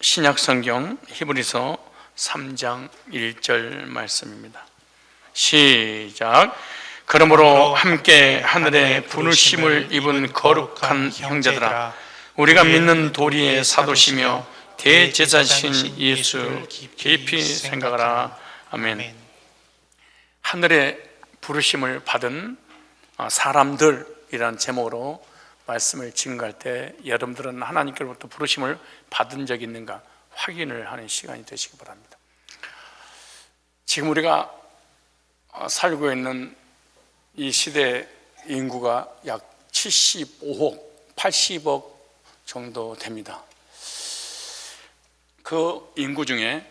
신약성경 히브리서 3장 1절 말씀입니다. 시작. 그러므로 함께 하늘의 부르심을 입은 거룩한 형제들아, 우리가 믿는 도리의 사도시며 대제사신 예수 깊이 생각하라. 아멘. 하늘의 부르심을 받은 사람들이라는 제목으로 말씀을 증거할 때 여러분들은 하나님께로부터 부르심을 받은 적이 있는가 확인을 하는 시간이 되시기 바랍니다. 지금 우리가 살고 있는 이 시대 인구가 약 75억, 80억 정도 됩니다. 그 인구 중에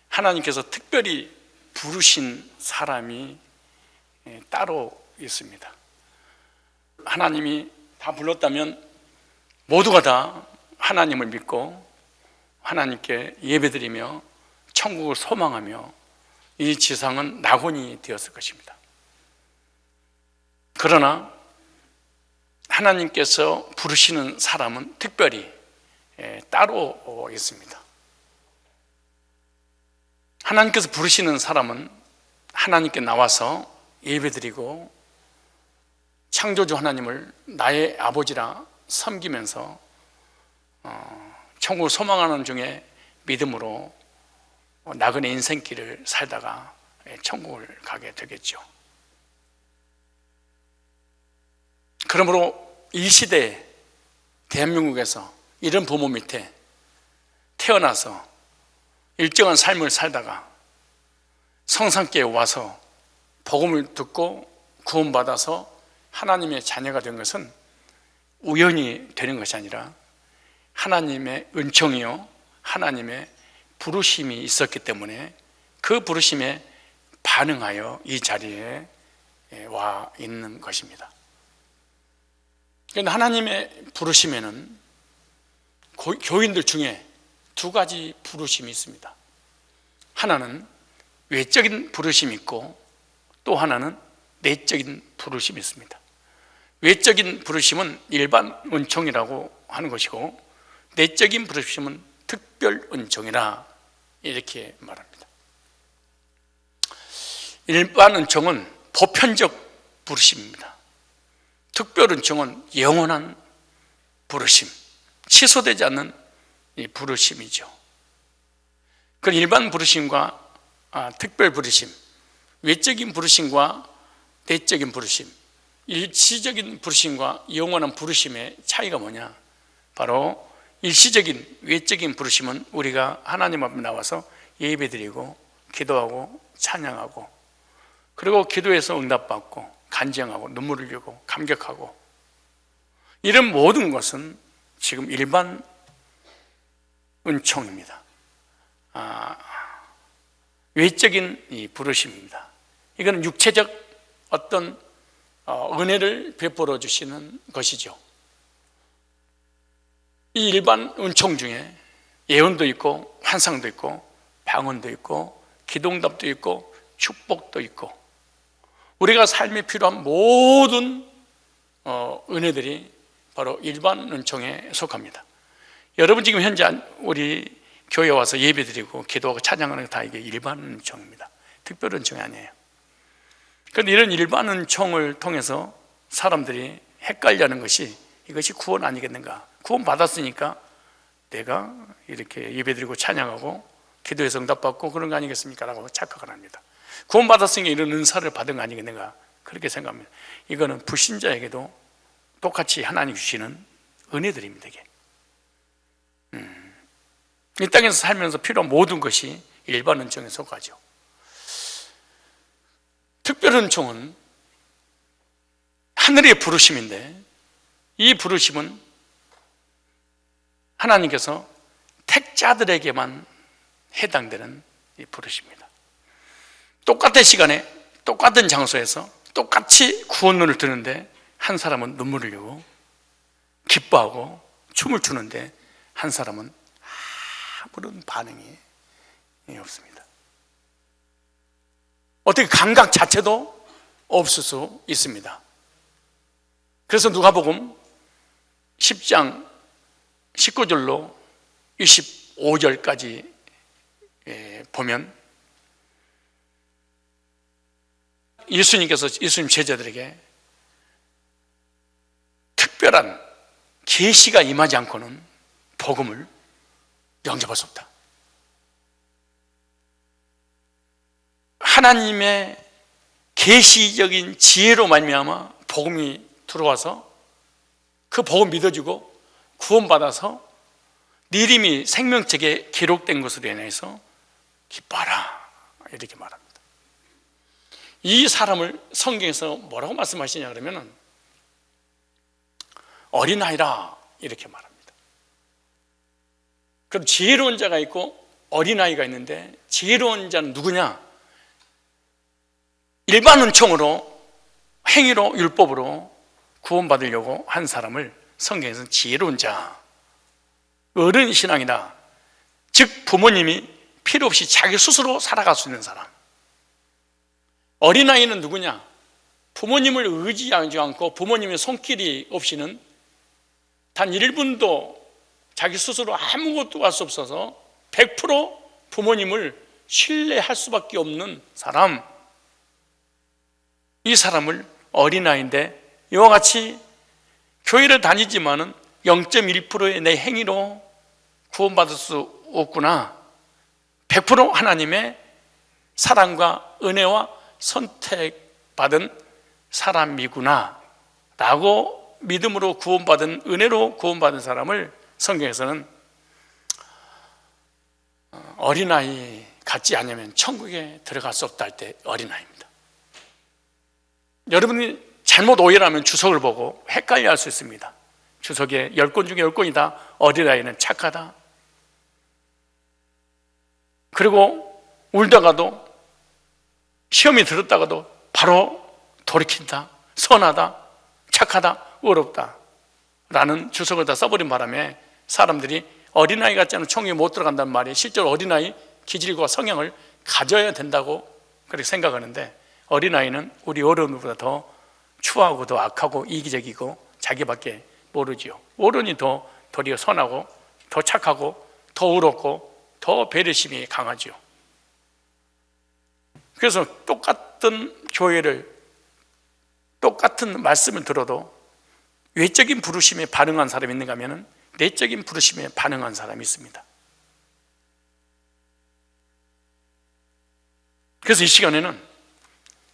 하나님께서 특별히 부르신 사람이 따로 있습니다. 하나님이 다 불렀다면 모두가 다 하나님을 믿고 하나님께 예배드리며 천국을 소망하며 이 지상은 낙원이 되었을 것입니다. 그러나 하나님께서 부르시는 사람은 특별히 따로 있습니다. 하나님께서 부르시는 사람은 하나님께 나와서 예배드리고 창조주 하나님을 나의 아버지라 섬기면서 천국을 소망하는 중에 믿음으로 나그네 인생길을 살다가 천국을 가게 되겠죠. 그러므로 이 시대에 대한민국에서 이런 부모 밑에 태어나서 일정한 삶을 살다가 성산교에 와서 복음을 듣고 구원받아서 하나님의 자녀가 된 것은 우연히 되는 것이 아니라 하나님의 은총이요 하나님의 부르심이 있었기 때문에 그 부르심에 반응하여 이 자리에 와 있는 것입니다. 그런데 하나님의 부르심에는 교인들 중에 두 가지 부르심이 있습니다. 하나는 외적인 부르심이 있고 또 하나는 내적인 부르심이 있습니다. 외적인 부르심은 일반 은총이라고 하는 것이고 내적인 부르심은 특별 은총이라 이렇게 말합니다. 일반 은총은 보편적 부르심입니다. 특별 은총은 영원한 부르심, 취소되지 않는 이 부르심이죠. 그 일반 부르심과 특별 부르심, 외적인 부르심과 내적인 부르심, 일시적인 부르심과 영원한 부르심의 차이가 뭐냐? 바로 일시적인 외적인 부르심은 우리가 하나님 앞에 나와서 예배드리고 기도하고 찬양하고 그리고 기도해서 응답받고 간증하고 눈물 흘리고 감격하고 이런 모든 것은 지금 일반 은총입니다. 외적인 이 부르심입니다. 이건 육체적 어떤 은혜를 베풀어 주시는 것이죠. 이 일반 은총 중에 예언도 있고 환상도 있고 방언도 있고 기도응답도 있고 축복도 있고 우리가 삶에 필요한 모든 은혜들이 바로 일반 은총에 속합니다. 여러분 지금 현재 우리 교회 와서 예배드리고 기도하고 찬양하는 거 다 이게 일반 은총입니다. 특별 은총이 아니에요. 그런데 이런 일반 은총을 통해서 사람들이 헷갈려하는 것이 이것이 구원 아니겠는가? 구원 받았으니까 내가 이렇게 예배드리고 찬양하고 기도해서 응답받고 그런 거 아니겠습니까? 라고 착각을 합니다. 구원 받았으니까 이런 은사를 받은 거 아니겠는가? 그렇게 생각합니다. 이거는 불신자에게도 똑같이 하나님 주시는 은혜들입니다. 이게. 이 땅에서 살면서 필요한 모든 것이 일반 은총에 속하죠. 특별 은총은 하늘의 부르심인데 이 부르심은 하나님께서 택자들에게만 해당되는 이 부르심입니다. 똑같은 시간에 똑같은 장소에서 똑같이 구원론을 듣는데 한 사람은 눈물을 흘리고 기뻐하고 춤을 추는데 한 사람은 아무런 반응이 없습니다. 어떻게 감각 자체도 없을 수 있습니다. 그래서 누가복음 10장 19절로 20 25절까지 보면 예수님께서 예수님 제자들에게 특별한 계시가 임하지 않고는 복음을 영접할 수 없다. 하나님의 계시적인 지혜로 말미암아 복음이 들어와서 그 복음 믿어지고 구원받아서 네 이름이 생명책에 기록된 것으로 인해서 기뻐하라 이렇게 말합니다. 이 사람을 성경에서 뭐라고 말씀하시냐 그러면 어린아이라 이렇게 말합니다. 그럼 지혜로운 자가 있고 어린아이가 있는데 지혜로운 자는 누구냐? 일반 은총으로 행위로 율법으로 구원받으려고 한 사람을 성경에서는 지혜로운 자, 어른 신앙이다. 즉 부모님이 필요 없이 자기 스스로 살아갈 수 있는 사람. 어린아이는 누구냐? 부모님을 의지하지 않고 부모님의 손길이 없이는 단 1분도 자기 스스로 아무것도 할 수 없어서 100% 부모님을 신뢰할 수밖에 없는 사람. 이 사람을 어린아이인데 이와 같이 교회를 다니지만은 0.1%의 내 행위로 구원받을 수 없구나. 100% 하나님의 사랑과 은혜와 선택받은 사람이구나 라고 믿음으로 구원받은, 은혜로 구원받은 사람을 성경에서는 어린아이 같지 않으면 천국에 들어갈 수 없다 할 때 어린아이입니다. 여러분이 잘못 오해를 하면 주석을 보고 헷갈려 할 수 있습니다. 주석에 10권 중에 10권이다 어린아이는 착하다, 그리고 울다가도 시험이 들었다가도 바로 돌이킨다, 선하다, 착하다, 의롭다 라는 주석을 다 써버린 바람에 사람들이 어린아이 같지 않은 총회에 못 들어간다는 말이 실제로 어린아이 기질과 성향을 가져야 된다고 그렇게 생각하는데, 어린아이는 우리 어른보다 더 추하고 더 악하고 이기적이고 자기밖에 모르지요. 어른이 더 도리어 선하고 더 착하고 더 의롭고 더 배려심이 강하지요. 그래서 똑같은 교회를, 똑같은 말씀을 들어도 외적인 부르심에 반응한 사람이 있는가 하면 내적인 부르심에 반응한 사람이 있습니다. 그래서 이 시간에는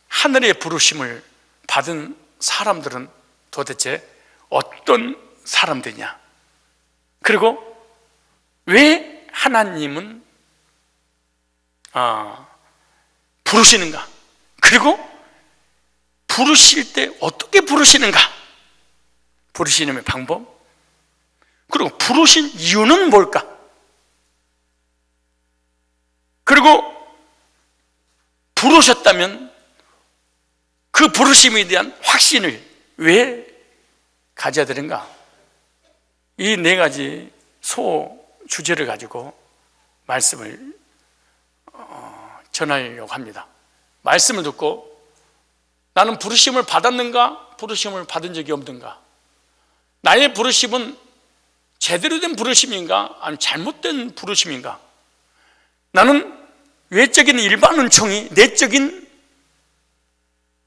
하늘의 부르심을 받은 사람들은 도대체 어떤 사람들이냐, 그리고 왜 하나님은 부르시는가, 그리고 부르실 때 어떻게 부르시는가, 부르시는 방법, 그리고 부르신 이유는 뭘까, 그리고 부르셨다면 그 부르심에 대한 확신을 왜 가져야 되는가. 이 4가지 소 주제를 가지고 말씀을 전하려고 합니다. 말씀을 듣고 나는 부르심을 받았는가, 부르심을 받은 적이 없는가, 나의 부르심은 제대로 된 부르심인가, 아니면 잘못된 부르심인가, 나는 외적인 일반 은총이 내적인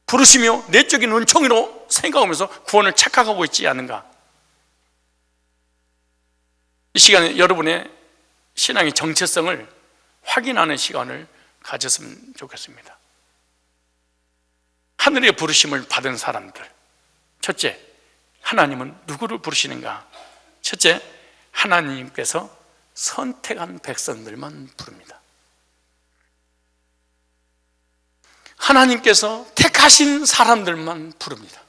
부르시며 내적인 은총으로 생각하면서 구원을 착각하고 있지 않은가. 이 시간에 여러분의 신앙의 정체성을 확인하는 시간을 가졌으면 좋겠습니다. 하늘의 부르심을 받은 사람들, 첫째, 하나님은 누구를 부르시는가? 첫째, 하나님께서 선택한 백성들만 부릅니다. 하나님께서 택하신 사람들만 부릅니다.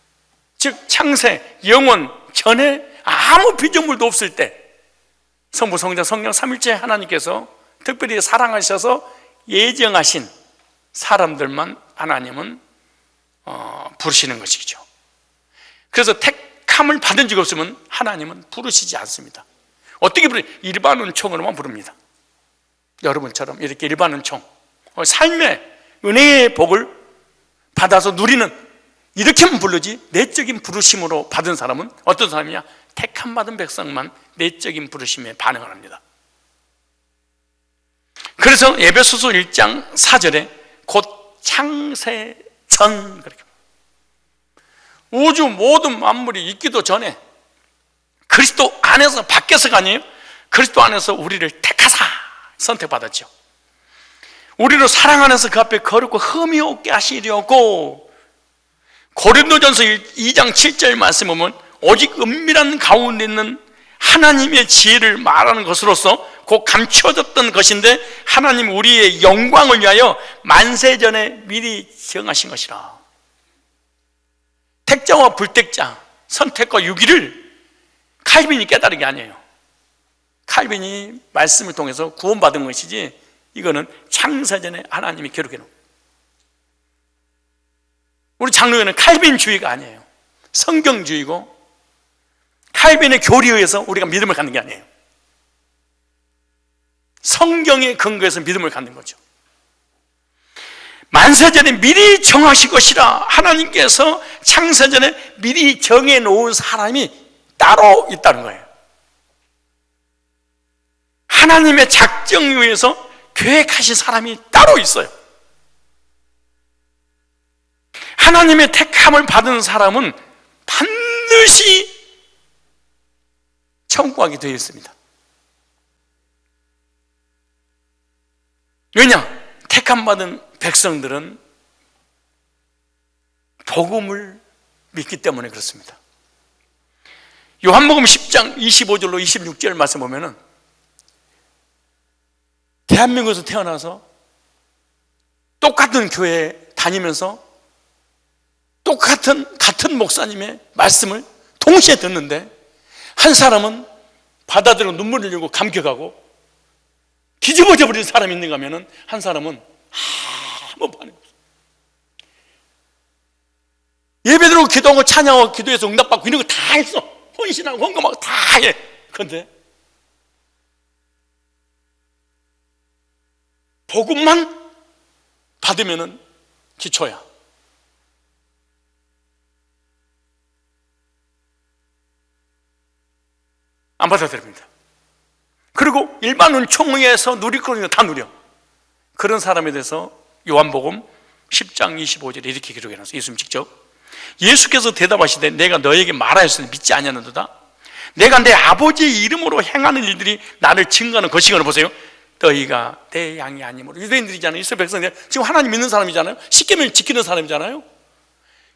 즉 창세, 영원, 전에 아무 피조물도 없을 때 성부, 성자, 성령 삼일체 하나님께서 특별히 사랑하셔서 예정하신 사람들만 하나님은 부르시는 것이죠. 그래서 택함을 받은 적이 없으면 하나님은 부르시지 않습니다. 어떻게 부르요? 일반 은총으로만 부릅니다. 여러분처럼 이렇게 일반 은총, 삶의 은혜의 복을 받아서 누리는, 이렇게만 부르지 내적인 부르심으로 받은 사람은 어떤 사람이냐? 택함 받은 백성만 내적인 부르심에 반응을 합니다. 그래서 에베소서 1장 4절에 곧 창세 전, 그렇게 우주 모든 만물이 있기도 전에 그리스도 안에서, 밖에서가 아니에요. 그리스도 안에서 우리를 택하사 선택받았죠. 우리로 사랑 안에서 그 앞에 거룩고 흠이 없게 하시려고, 고린도전서 2장 7절 말씀 보면 오직 은밀한 가운데 있는 하나님의 지혜를 말하는 것으로서 곧 감춰졌던 것인데 하나님 우리의 영광을 위하여 만세전에 미리 정하신 것이라. 택자와 불택자, 선택과 유기를 칼빈이 깨달은 게 아니에요. 칼빈이 말씀을 통해서 구원받은 것이지, 이거는 창세전에 하나님이 기록해 놓은, 우리 장로교는 칼빈주의가 아니에요. 성경주의고, 칼빈의 교리에 의해서 우리가 믿음을 갖는 게 아니에요. 성경의 근거에서 믿음을 갖는 거죠. 만세전에 미리 정하신 것이라. 하나님께서 창세전에 미리 정해놓은 사람이 따로 있다는 거예요. 하나님의 작정에 의해서 계획하신 사람이 따로 있어요. 하나님의 택함을 받은 사람은 반드시 천국 가게 되어 있습니다. 왜냐? 택함 받은 백성들은 복음을 믿기 때문에 그렇습니다. 요한복음 10장 25절로 26절 말씀 보면은, 대한민국에서 태어나서 똑같은 교회에 다니면서 같은 목사님의 말씀을 동시에 듣는데, 한 사람은 받아들이고 눈물 흘리고 감격하고 뒤집어져 버린 사람이 있는가 하면은, 한 사람은 아무 반응 없어. 예배드리고 기도하고 찬양하고 기도해서 응답받고 이런 거 다 했어. 헌신하고 헌금하고 다 해. 그런데 복음만 받으면은 기초야. 안 받아들입니다. 그리고 일반 은총회에서 누릴 거는 다 누려. 그런 사람에 대해서 요한복음 10장 25절에 이렇게 기록해 놨어요. 예수님 직접, 예수께서 대답하시되 내가 너에게 말하였으니 믿지 아니하는도다. 내가 내 아버지의 이름으로 행하는 일들이 나를 증거하는 것이거늘. 보세요. 너희가 내 양이 아니므로. 유대인들이잖아요. 이스라엘 백성들, 지금 하나님 믿는 사람이잖아요. 십계명을 지키는 사람이잖아요.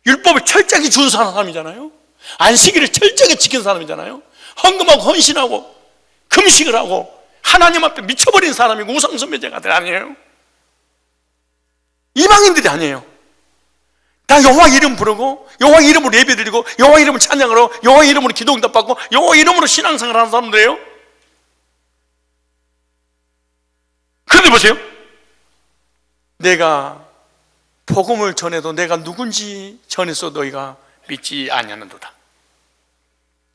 율법을 철저하게 준 사람이잖아요. 안식일을 철저하게 지키는 사람이잖아요. 헌금하고 헌신하고 금식을 하고 하나님 앞에 미쳐버린 사람이고 우상숭배자가 아니에요. 이방인들이 아니에요. 다 여호와 이름 부르고 여호와 이름으로 예배드리고 여호와 이름을 찬양하고 여호와 이름으로 기도 응답받고 여호와 이름으로 신앙생활 하는 사람들이에요. 그런데 보세요. 내가 복음을 전해도 내가 누군지 전해서 너희가 믿지 아니하는도다.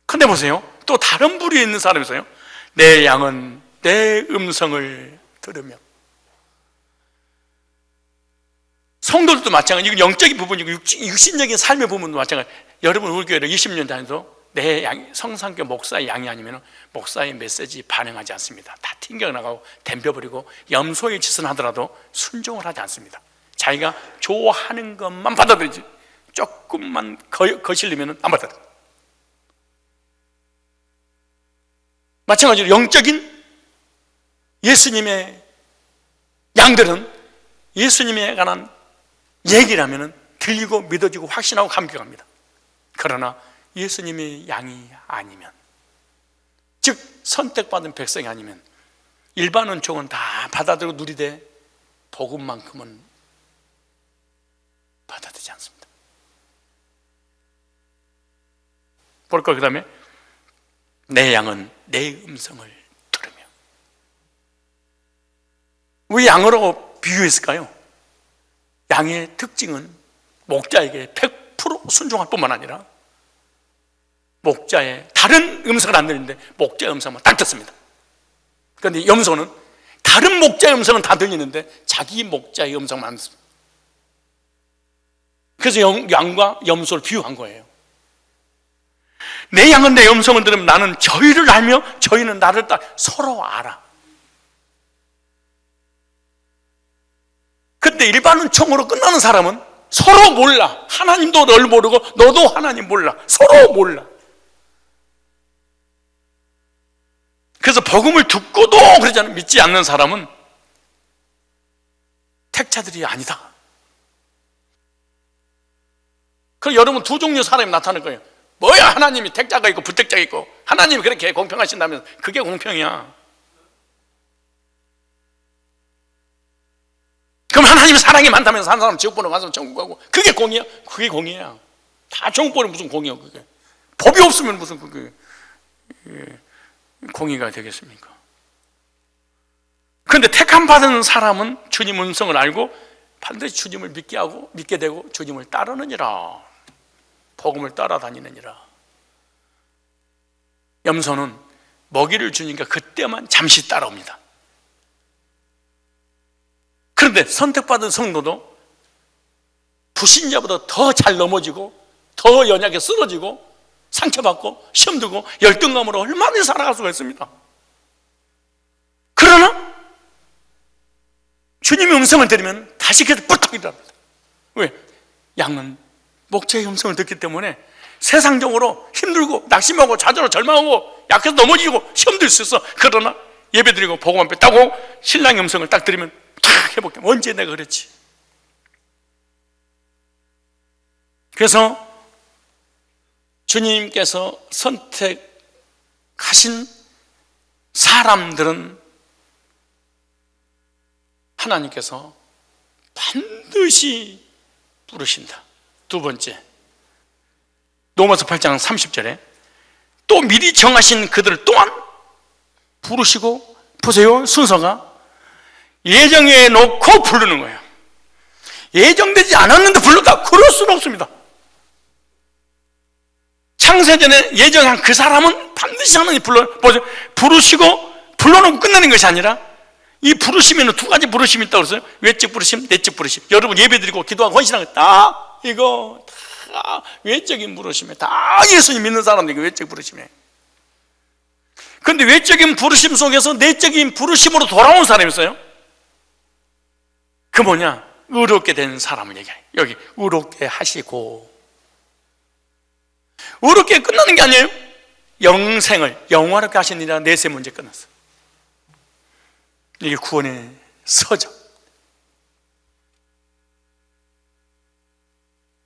근데 보세요. 또 다른 부류에 있는 사람이 있어요. 내 양은 내 음성을 들으며. 성도들도 마찬가지. 이건 영적인 부분이고 육신적인 삶의 부분도 마찬가지. 여러분 우리 교회를 20년 다녀도 내 양, 성상교 목사의 양이 아니면 목사의 메시지 반응하지 않습니다. 다 튕겨나가고 덤벼버리고 염소의 짓을 하더라도 순종을 하지 않습니다. 자기가 좋아하는 것만 받아들이지 조금만 거슬리면 안 받아들여요. 마찬가지로 영적인 예수님의 양들은 예수님에 관한 얘기를 하면 들리고 믿어지고 확신하고 감격합니다. 그러나 예수님의 양이 아니면, 즉 선택받은 백성이 아니면 일반 은총은 다 받아들이고 누리되 복음만큼은 받아들이지 않습니다. 볼까요? 그 다음에 내 양은 내 음성을 들으며. 왜 양으로 비유했을까요? 양의 특징은 목자에게 100% 순종할 뿐만 아니라 목자의 다른 음성을 안 들리는데 목자의 음성만 딱 듣습니다. 그런데 염소는 다른 목자의 음성은 다 들리는데 자기 목자의 음성만 안 듣습니다. 그래서 양과 염소를 비유한 거예요. 내 양은 내 음성을 들으면 나는 저희를 알며 저희는 나를 서로 알아. 근데 일반 은총으로 끝나는 사람은 서로 몰라. 하나님도 널 모르고 너도 하나님 몰라. 서로 몰라. 그래서 복음을 듣고도 그러잖아요. 믿지 않는 사람은 택자들이 아니다. 그럼 여러분 두 종류 사람이 나타날 거예요. 뭐야, 하나님이 택자가 있고 부택자가 있고 하나님이 그렇게 공평하신다면 그게 공평이야. 그럼 하나님이 사랑이 많다면서 한 사람 지옥 보러 가서 천국 가고 그게 공이야? 그게 공이야. 다 천국 보는 무슨 공이야 그게. 법이 없으면 무슨 그게 공의가 되겠습니까? 그런데 택함 받은 사람은 주님 음성을 알고 반드시 주님을 믿게 되고 주님을 따르느니라. 복음을 따라다니느니라. 염소는 먹이를 주니까 그때만 잠시 따라옵니다. 그런데 선택받은 성도도 불신자보다 더 잘 넘어지고 더 연약해 쓰러지고 상처받고 시험 들고 열등감으로 얼마든지 살아갈 수가 있습니다. 그러나 주님의 음성을 들으면 다시 계속 뿔떡 일어납니다. 왜? 양은 목자의 음성을 듣기 때문에 세상적으로 힘들고 낙심하고 좌절하고 절망하고 약해서 넘어지고 시험 들 수 있어. 그러나 예배드리고 복음 앞에 따고 신랑의 음성을 딱 들으면 탁 해볼게. 언제 내가 그랬지? 그래서 주님께서 선택하신 사람들은 하나님께서 반드시 부르신다. 두 번째, 로마서 8장 30절에 또 미리 정하신 그들 또한 부르시고, 보세요, 순서가 예정해 놓고 부르는 거예요. 예정되지 않았는데 불렀다. 그럴 수는 없습니다. 창세전에 예정한 그 사람은 반드시 하나님 부르시고 불러놓고 끝나는 것이 아니라 이 부르심에는 두 가지 부르심이 있다고 그랬어요. 외적 부르심, 내적 부르심. 여러분 예배드리고 기도하고 헌신하고 다 이거 다 외적인 부르심에, 다 예수님 믿는 사람들이 외적 부르심에. 그런데 외적인 부르심 속에서 내적인 부르심으로 돌아온 사람이 있어요. 그 뭐냐? 의롭게 된 사람을 얘기해요. 여기 의롭게 하시고. 의롭게 끝나는 게 아니에요. 영생을 영원하게 하시느니라. 내세 문제 끝났어. 이게 구원의 서적.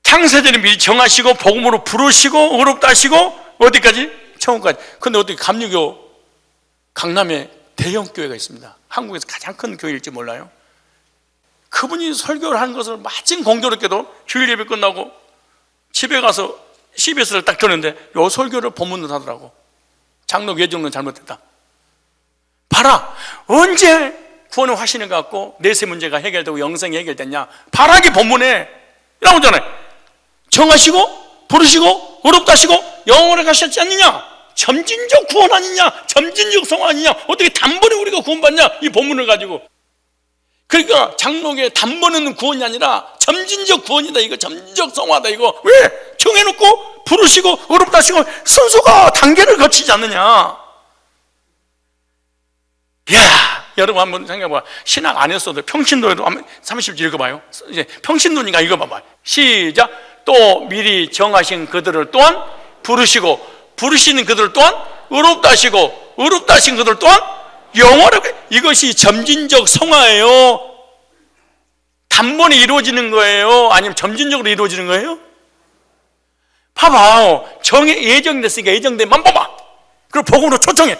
창세전에 미리 정하시고 복음으로 부르시고 의롭다 하시고 어디까지? 천국까지. 그런데 어떻게 감리교 강남에 대형 교회가 있습니다. 한국에서 가장 큰 교회일지 몰라요. 그분이 설교를 한 것을 마침 공교롭게도 주일 예배 끝나고 집에 가서 CBS를 딱 켰는데 요 설교를 본문으로 하더라고. 장로 예정론 잘못됐다. 봐라, 언제 구원의 화신을 갖고 내세 문제가 해결되고 영생이 해결됐냐? 바라기 본문에 나오잖아요. 정하시고 부르시고 의롭다 하시고 영원에 가셨지 않느냐? 점진적 구원 아니냐? 점진적 성화 아니냐? 어떻게 단번에 우리가 구원받냐? 이 본문을 가지고. 그러니까 장로교의 단번에는 구원이 아니라 점진적 구원이다. 이거 점진적 성화다. 이거 왜? 정해놓고 부르시고 의롭다 하시고 순서가 단계를 거치지 않느냐? 이야, 여러분 한번 생각해봐. 신학 안 했어도 평신도에도 한번 30절 읽어봐요. 이제 평신도니까 읽어봐봐. 시작. 또 미리 정하신 그들을 또한 부르시고 부르시는 그들 또한 의롭다 하시고 의롭다 하신 그들 또한 영원하게. 이것이 점진적 성화예요? 단번에 이루어지는 거예요? 아니면 점진적으로 이루어지는 거예요? 봐봐. 예정됐으니까 예정된만 봐봐. 그리고 복음으로 초청해.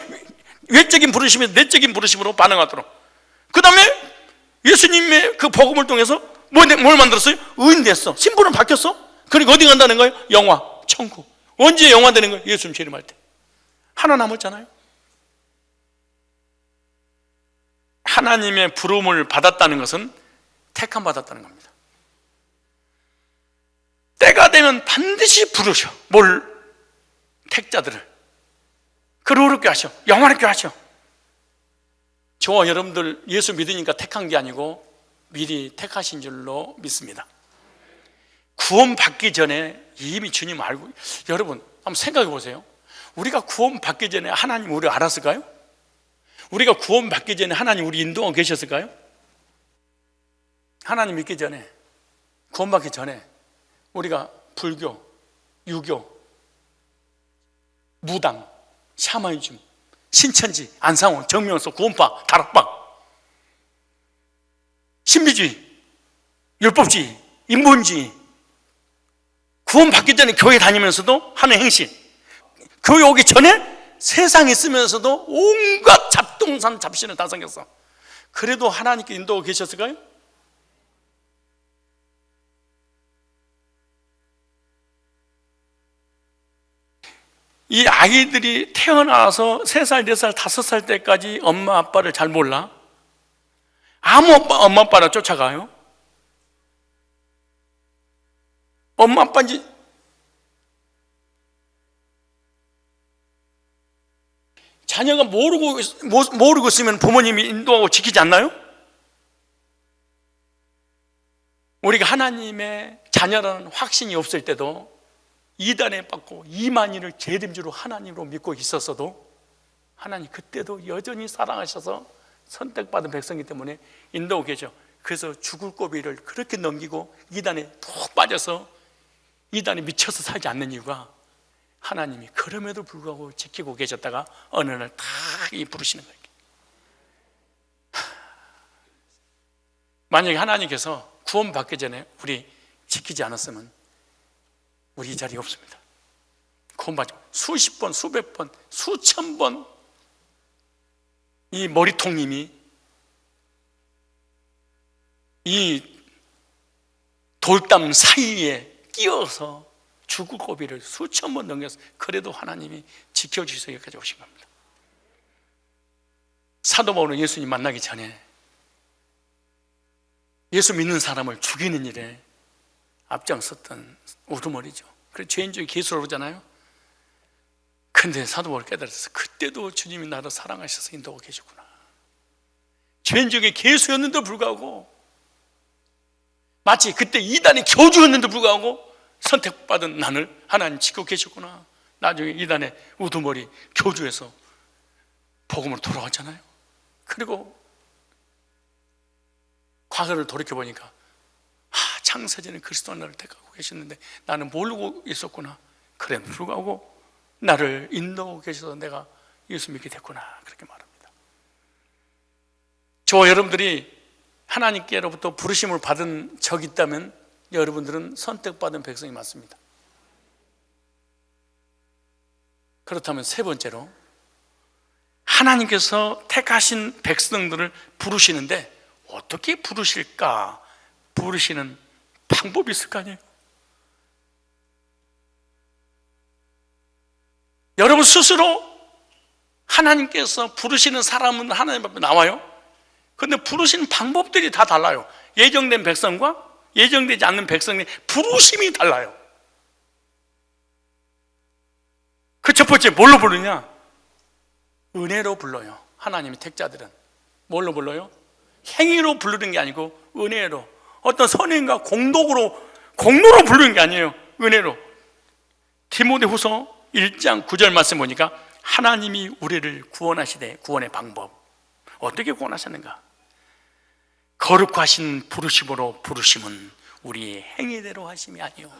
외적인 부르심에서 내적인 부르심으로 반응하도록. 그 다음에 예수님의 그 복음을 통해서 뭘 만들었어요? 의인 됐어. 신분은 바뀌었어. 그러니까 어디 간다는 거예요? 영화, 천국. 언제 영화 되는 거예요? 예수님 재림할 때. 하나 남았잖아요. 하나님의 부름을 받았다는 것은 택함 받았다는 겁니다. 때가 되면 반드시 부르셔. 뭘? 택자들을. 그를 의롭게 하셔. 영원하게 하셔. 저와 여러분들 예수 믿으니까 택한 게 아니고 미리 택하신 줄로 믿습니다. 구원 받기 전에 이미 주님 알고. 여러분 한번 생각해 보세요. 우리가 구원 받기 전에 하나님 우리 알았을까요? 우리가 구원 받기 전에 하나님 우리 인도하고 계셨을까요? 하나님 믿기 전에, 구원받기 전에 우리가 불교, 유교, 무당, 샤머니즘, 신천지, 안상원, 정명수, 구원파, 다락방, 신비주의, 율법주의, 인본주의, 구원받기 전에 교회 다니면서도 하는 행실, 교회 오기 전에 세상에 있으면서도 온갖 잡동산 잡신을 다 섬겼어. 그래도 하나님께 인도하고 계셨을까요? 이 아이들이 태어나서 3살, 4살, 5살 때까지 엄마 아빠를 잘 몰라. 아무 엄마 아빠를 쫓아가요. 엄마 아빠인지 자녀가 모르고 있으면 부모님이 인도하고 지키지 않나요? 우리가 하나님의 자녀라는 확신이 없을 때도 이단에 빠고 이만희를 재림주로 하나님으로 믿고 있었어도 하나님 그때도 여전히 사랑하셔서 선택받은 백성이기 때문에 인도하고 계셔. 그래서 죽을 고비를 그렇게 넘기고 이단에 푹 빠져서 이단에 미쳐서 살지 않는 이유가 하나님이 그럼에도 불구하고 지키고 계셨다가 어느 날 딱 부르시는 거예요. 만약에 하나님께서 구원받기 전에 우리 지키지 않았으면 우리 이 자리에 없습니다. 구원받지 수십 번, 수백 번, 수천 번 이 머리통님이 이 돌담 사이에 끼어서 죽을 고비를 수천 번 넘겨서 그래도 하나님이 지켜주셔서 여기까지 오신 겁니다. 사도 바울은 예수님 만나기 전에 예수 믿는 사람을 죽이는 일에 앞장섰던 우두머리죠. 그래서 죄인적인 개수로 그러잖아요. 근데 사도 바울 깨달았어요. 그때도 주님이 나를 사랑하셔서 인도하고 계시구나. 죄인적인 개수였는데도 불구하고 마치 그때 이단의 교주였는데도 불구하고 선택받은 나를 하나님 지키고 계셨구나. 나중에 이단의 우두머리 교주에서 복음으로 돌아왔잖아요. 그리고 과거를 돌이켜보니까 창세전에 그리스도 나를 택하고 계셨는데 나는 모르고 있었구나. 그래도 불구하고 나를 인도하고 계셔서 내가 예수 믿게 됐구나. 그렇게 말합니다. 저와 여러분들이 하나님께로부터 부르심을 받은 적이 있다면 여러분들은 선택받은 백성이 맞습니다. 그렇다면 세 번째로 하나님께서 택하신 백성들을 부르시는데 어떻게 부르실까? 부르시는 방법이 있을 거 아니에요? 여러분 스스로 하나님께서 부르시는 사람은 하나님 앞에 나와요. 그런데 부르시는 방법들이 다 달라요. 예정된 백성과 예정되지 않는 백성의 부르심이 달라요. 그 첫 번째 뭘로 부르냐? 은혜로 불러요. 하나님의 택자들은 뭘로 불러요? 행위로 부르는 게 아니고 은혜로, 어떤 선행과 공로로 부르는 게 아니에요. 은혜로. 디모데후서 1장 9절 말씀 보니까 하나님이 우리를 구원하시되, 구원의 방법 어떻게 구원하셨는가? 거룩하신 부르심으로 부르심은 우리의 행위대로 하심이 아니요.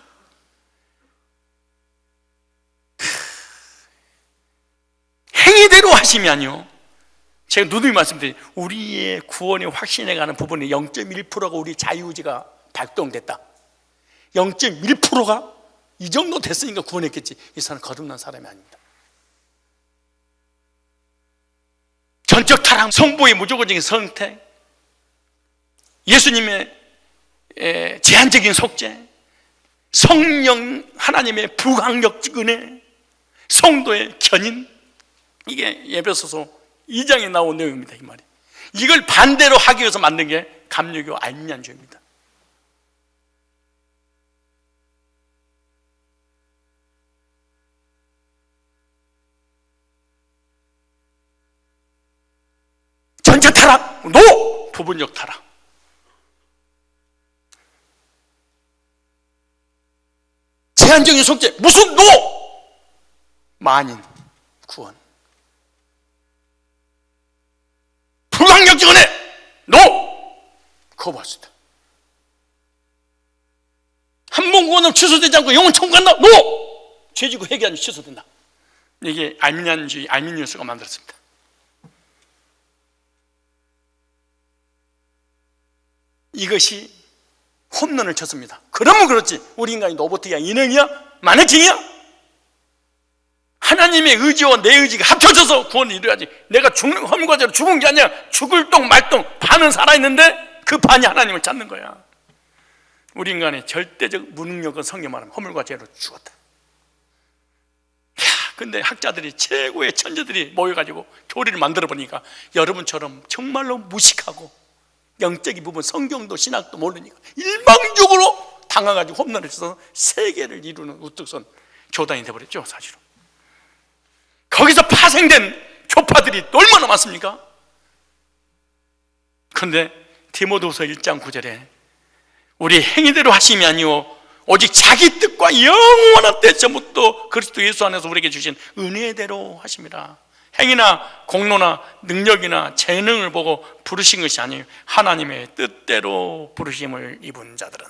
행위대로 하심이 아니요. 제가 누누이 말씀드린 우리의 구원의 확신에 가는 부분이 0.1%가 우리 자유의지가 발동됐다. 0.1%가 이 정도 됐으니까 구원했겠지. 이 사람은 거듭난 사람이 아닙니다. 전적 타락, 성부의 무조건적인 선택, 예수님의 제한적인 속죄, 성령 하나님의 불강력적 은혜, 성도의 견인, 이게 에베소서 2장에 나온 내용입니다. 이 말이. 이걸 반대로 하기 위해서 만든 게 감리교 알미안주의입니다. 전적 타락, 노! 부분적 타락. 제한적인 속죄, 무슨 노! 만인, 구원. 불강력적 은혜, 노! 거부할 수 있다. 일본 구원은 취소되지 않고 영원 천국 간다. 노! 죄지고 회개하면 취소된다. 이게 알미니안주의 알미니우스가 만들었습니다. 이것이 홈런을 쳤습니다. 그러면 그렇지, 우리 인간이 로봇이야, 인형이야, 마네킹이야? 하나님의 의지와 내 의지가 합쳐져서 구원을 이루어야지. 내가 죽는 허물과제로 죽은 게 아니라 죽을 똥 말똥 반은 살아있는데 그 반이 하나님을 찾는 거야. 우리 인간의 절대적 무능력은 성경 말하면 허물과제로 죽었다. 근데 학자들이, 최고의 천재들이 모여가지고 교리를 만들어 보니까 여러분처럼 정말로 무식하고 영적인 부분, 성경도 신학도 모르니까 일방적으로 당해가지고 홈런을 쳐서 세계를 이루는 우뚝선 교단이 되어버렸죠, 사실은. 거기서 파생된 교파들이 얼마나 많습니까? 그런데 디모데후서 1장 9절에 우리 행위대로 하심이 아니오 오직 자기 뜻과 영원한 때부터 그리스도 예수 안에서 우리에게 주신 은혜대로 하심이라. 행위나 공로나 능력이나 재능을 보고 부르신 것이 아니에요. 하나님의 뜻대로 부르심을 입은 자들은.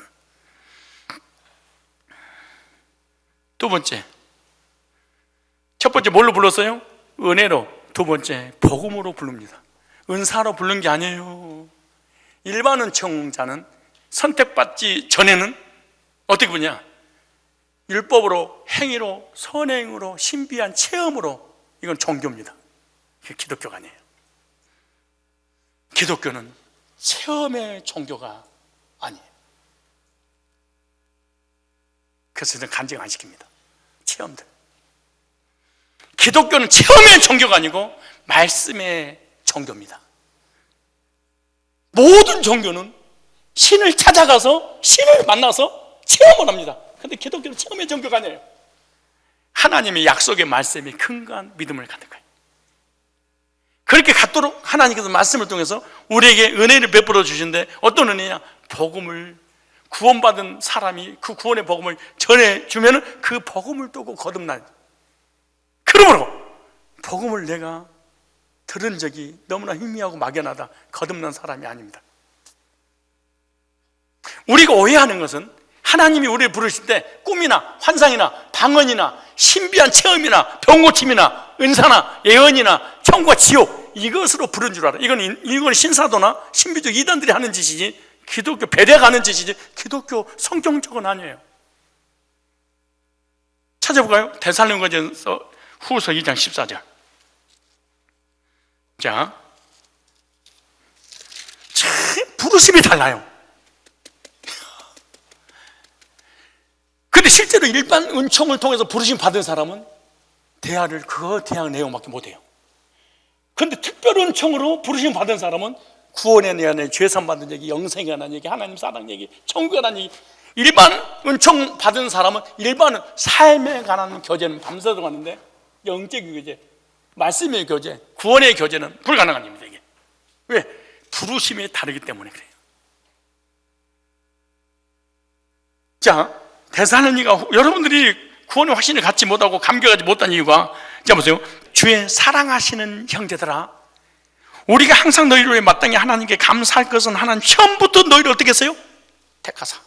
두 번째, 첫 번째 뭘로 불렀어요? 은혜로. 두 번째, 복음으로 부릅니다. 은사로 부른 게 아니에요. 일반 은총자는 선택받지 전에는 어떻게 보냐? 율법으로, 행위로, 선행으로, 신비한 체험으로. 이건 종교입니다. 이게 기독교가 아니에요. 기독교는 체험의 종교가 아니에요. 그래서 저는 간증 안 시킵니다. 체험들. 기독교는 체험의 종교가 아니고 말씀의 종교입니다. 모든 종교는 신을 찾아가서 신을 만나서 체험을 합니다. 그런데 기독교는 체험의 종교가 아니에요. 하나님의 약속의 말씀이 근거한 믿음을 갖는 거예요. 그렇게 갖도록 하나님께서 말씀을 통해서 우리에게 은혜를 베풀어 주시는데, 어떤 은혜냐? 복음을, 구원받은 사람이 그 구원의 복음을 전해주면 그 복음을 두고 거듭나요. 그러므로 복음을 내가 들은 적이 너무나 희미하고 막연하다, 거듭난 사람이 아닙니다. 우리가 오해하는 것은 하나님이 우리를 부르실 때 꿈이나 환상이나 방언이나 신비한 체험이나 병고침이나 은사나 예언이나 천국과 지옥, 이것으로 부른 줄 알아. 이건 신사도나 신비주의 이단들이 하는 짓이지, 기독교 배려가 하는 짓이지, 기독교 성경적은 아니에요. 찾아볼까요? 데살로니가전서 후서 2장 14절. 자, 참 부르심이 달라요. 근데 실제로 일반 은총을 통해서 부르심 받은 사람은 대화를 그 대화 내용밖에 못해요. 근데 특별 은총으로 부르심 받은 사람은 구원에 대한 죄산 받은 얘기, 영생에 관한 얘기, 하나님 사랑 얘기, 천국에 관한 얘기. 일반 은총 받은 사람은 일반 삶에 관한 교제는 밤새도록 하는데, 영적인 교제, 말씀의 교제, 구원의 교제는 불가능한 일입니다. 이게 왜? 부르심이 다르기 때문에 그래요. 자, 데살로니가 여러분들이 구원의 확신을 갖지 못하고 감격하지 못한 이유가, 자 보세요. 주의 사랑하시는 형제들아, 우리가 항상 너희를 위해 마땅히 하나님께 감사할 것은 하나님 처음부터 너희를 어떻게 했어요? 택하사.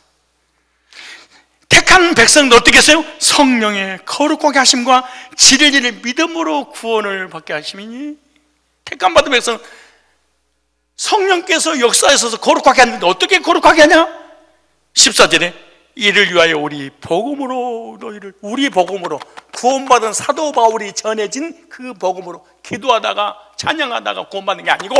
택한 백성도 어떻게 했어요? 성령의 거룩하게 하심과 진리를 믿음으로 구원을 받게 하심이니. 택한 받은 백성, 성령께서 역사하셔서 거룩하게 하는데 어떻게 거룩하게 하냐? 14절에 이를 위하여 우리 복음으로 너희를, 우리 복음으로, 구원받은 사도 바울이 전해진 그 복음으로 기도하다가 찬양하다가 구원받는 게 아니고,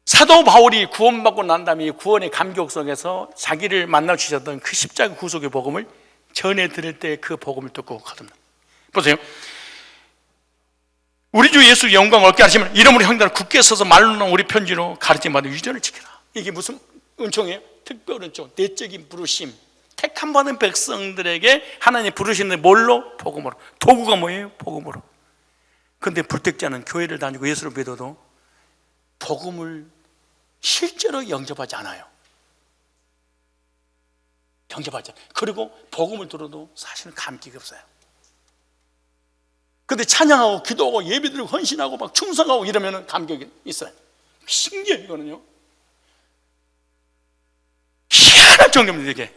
사도 바울이 구원받고 난 다음에 구원의 감격 속에서 자기를 만나 주셨던 그 십자가 구속의 복음을 전해 들을 때 그 복음을 듣고 거듭나. 보세요. 우리 주 예수 영광을 얻게 하시면 이러므로 형제들아 굳게 서서 말로나 우리 편지로 가르침받은 유전을 지켜라. 이게 무슨 은총이에요? 특별 은총, 내적인 부르심. 택함 받은 백성들에게 하나님 부르시는데 뭘로? 복음으로. 도구가 뭐예요? 복음으로. 그런데 불택자는 교회를 다니고 예수를 믿어도 복음을 실제로 영접하지 않아요. 영접하지 않아요. 그리고 복음을 들어도 사실은 감격이 없어요. 근데 찬양하고 기도하고 예배드리고 헌신하고 막 충성하고 이러면 감격이 있어요. 신기해요. 이거는요, 희한한 정도입니다. 이게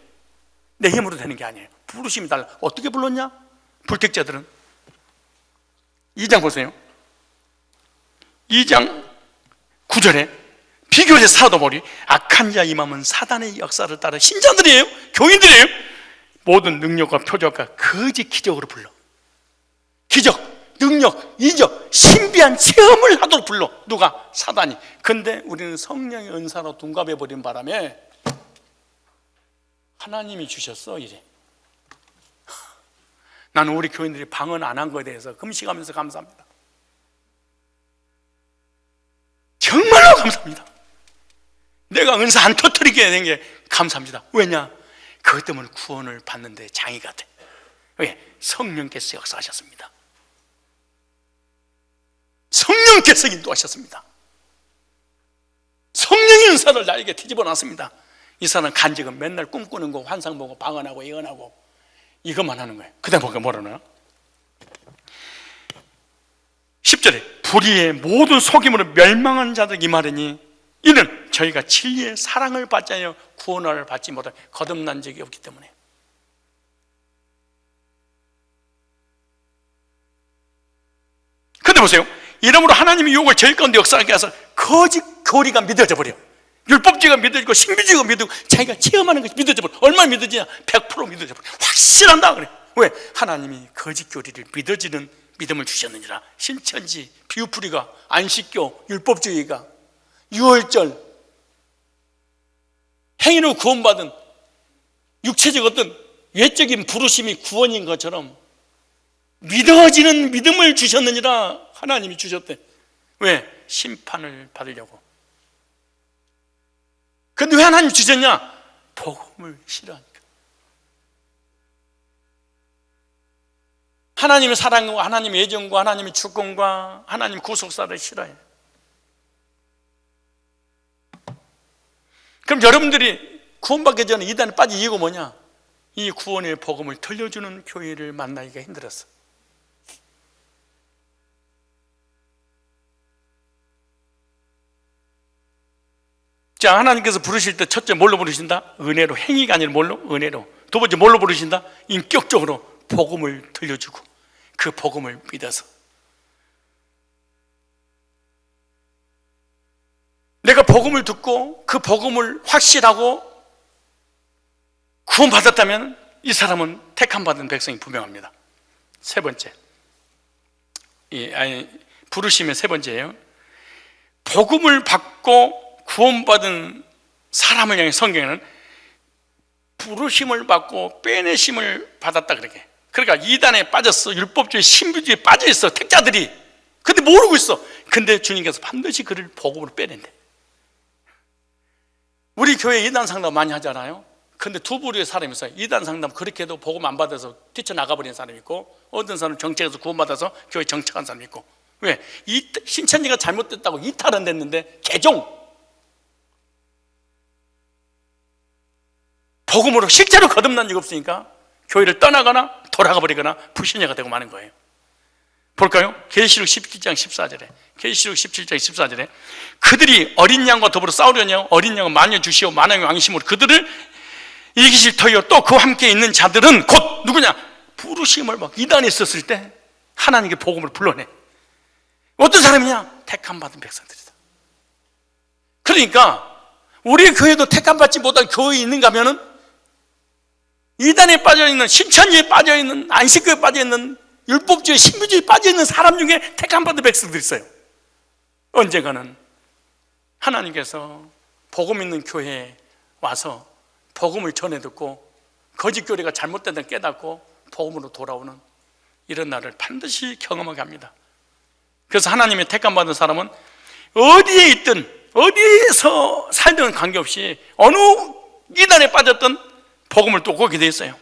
내 힘으로 되는 게 아니에요. 부르심이 달라. 어떻게 불렀냐? 불택자들은 2장 보세요. 2장 9절에 비교의 사도벌이 악한 자 임함은 사단의 역사를 따라 신자들이에요, 교인들이에요. 모든 능력과 표적과 거짓 기적으로 불러. 기적, 능력, 이적, 신비한 체험을 하도록 불러. 누가? 사단이. 근데 우리는 성령의 은사로 둔갑해버린 바람에 하나님이 주셨어 이래. 나는 우리 교인들이 방언 안 한 거에 대해서 금식하면서 감사합니다. 정말로 감사합니다. 내가 은사 안 터뜨리게 된 게 감사합니다. 왜냐? 그것 때문에 구원을 받는데 장애가 돼. 왜? 성령께서 역사하셨습니다. 성령께서 인도하셨습니다. 성령의 은사를 나에게 뒤집어 놨습니다. 이 사람은 간직은 맨날 꿈꾸는 거, 환상 보고 방언하고 예언하고 이것만 하는 거예요. 그 다음 보니까 뭐라나요? 10절에 불의의 모든 속임으로 멸망한 자들 이 말이니 이는 저희가 진리의 사랑을 받지 않으며 구원을 받지 못한 거듭난 적이 없기 때문에. 근데 보세요, 이러므로 하나님이 욕을 저희 가운데 역사하게 해서 거짓 교리가 믿어져 버려. 율법주의가 믿어지고 신비주의가 믿어지고 자기가 체험하는 것이 믿어져 버려. 얼마나 믿어지냐? 100% 믿어져 버려. 확실한다 그래. 왜? 하나님이 거짓 교리를 믿어지는 믿음을 주셨느니라. 신천지, 비유풀이가, 안식교, 율법주의가, 유월절, 행위로 구원받은 육체적 어떤 외적인 부르심이 구원인 것처럼 믿어지는 믿음을 주셨느니라. 하나님이 주셨대. 왜? 심판을 받으려고. 근데 왜 하나님이 주셨냐? 복음을 싫어하니까. 하나님의 사랑과 하나님의 애정과 하나님의 주권과 하나님의 구속사를 싫어해요. 그럼 여러분들이 구원받기 전에 이단에 빠진 이유가 뭐냐? 이 구원의 복음을 들려주는 교회를 만나기가 힘들었어. 자, 하나님께서 부르실 때 첫째 뭘로 부르신다? 은혜로. 행위가 아니라 뭘로? 은혜로. 두 번째 뭘로 부르신다? 인격적으로 복음을 들려주고 그 복음을 믿어서. 내가 복음을 듣고 그 복음을 확실하고 구원받았다면 이 사람은 택함받은 백성이 분명합니다. 세 번째, 부르심의 세 번째예요. 복음을 받고 구원받은 사람을 향해 성경에는 부르심을 받고 빼내심을 받았다 그러게. 그러니까 이단에 빠졌어. 율법주의, 신비주의에 빠져있어, 택자들이. 근데 모르고 있어. 근데 주님께서 반드시 그를 복음으로 빼낸대. 우리 교회 이단 상담 많이 하잖아요. 근데 두 부류의 사람이 있어요. 이단 상담 그렇게 해도 복음 안 받아서 뛰쳐나가버린 사람이 있고, 어떤 사람은 정책에서 구원받아서 교회 정착한 사람이 있고. 왜? 신천지가 잘못됐다고 이탈은 됐는데 개종, 복음으로 실제로 거듭난 적이 없으니까 교회를 떠나거나 돌아가 버리거나 불신자가 되고 마는 거예요. 볼까요? 계시록 17장 14절에 계시록 17장 14절에 그들이 어린 양과 더불어 싸우려냐? 어린 양은 만유 주시오 만왕의 왕이심으로 그들을 이기실 터이요. 또 그와 함께 있는 자들은 곧 누구냐? 부르심을 막 이단에 있었을 때 하나님께 복음을 불러내. 어떤 사람이냐? 택함받은 백성들이다. 그러니까 우리 교회도 택함받지 못한 교회에 있는가 하면은 이단에 빠져있는, 신천지에 빠져있는, 안식교에 빠져있는, 율법주의, 신비주의에 빠져있는 사람 중에 택함받은 백성들이 있어요. 언젠가는 하나님께서 복음 있는 교회에 와서 복음을 전해 듣고 거짓 교리가 잘못된다는 깨닫고 복음으로 돌아오는 이런 날을 반드시 경험하게 합니다. 그래서 하나님의 택함받은 사람은 어디에 있든 어디에서 살든 관계없이 어느 이단에 빠졌든 복음을 또 오게 되어 있어요.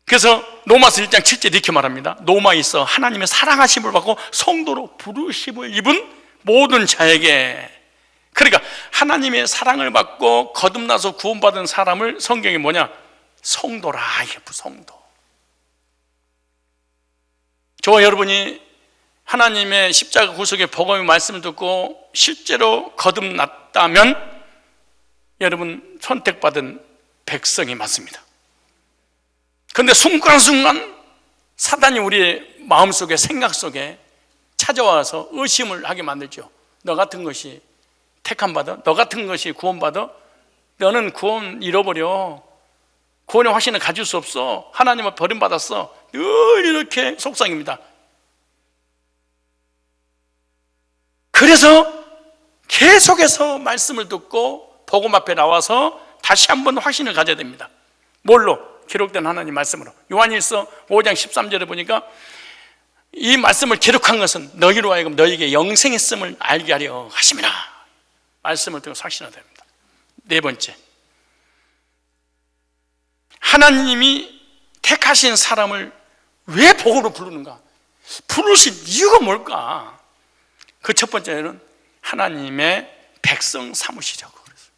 그래서 로마서 1장 7절 이렇게 말합니다. 노마에 있어 하나님의 사랑하심을 받고 성도로 부르심을 입은 모든 자에게. 그러니까 하나님의 사랑을 받고 거듭나서 구원받은 사람을 성경이 뭐냐? 성도라. 이게 성도. 저와 여러분이 하나님의 십자가 구속의 복음의 말씀을 듣고 실제로 거듭났다면 여러분 선택받은 백성이 맞습니다. 그런데 순간순간 사단이 우리의 마음속에 생각 속에 찾아와서 의심을 하게 만들죠. 너 같은 것이 택함받아? 너 같은 것이 구원받아? 너는 구원 잃어버려. 구원의 확신을 가질 수 없어. 하나님을 버림받았어. 늘 이렇게 속상입니다. 그래서 계속해서 말씀을 듣고 복음 앞에 나와서 다시 한번 확신을 가져야 됩니다. 뭘로? 기록된 하나님 말씀으로. 요한일서 5장 13절에 보니까 이 말씀을 기록한 것은 너희로 하여금 너희에게 영생의 있음을 알게 하려 하심이라. 말씀을 듣고 확신해야 됩니다. 네 번째, 하나님이 택하신 사람을 왜 복으로 부르는가? 부르신 이유가 뭘까? 그 첫 번째는 하나님의 백성 삼으시자고 그랬어요.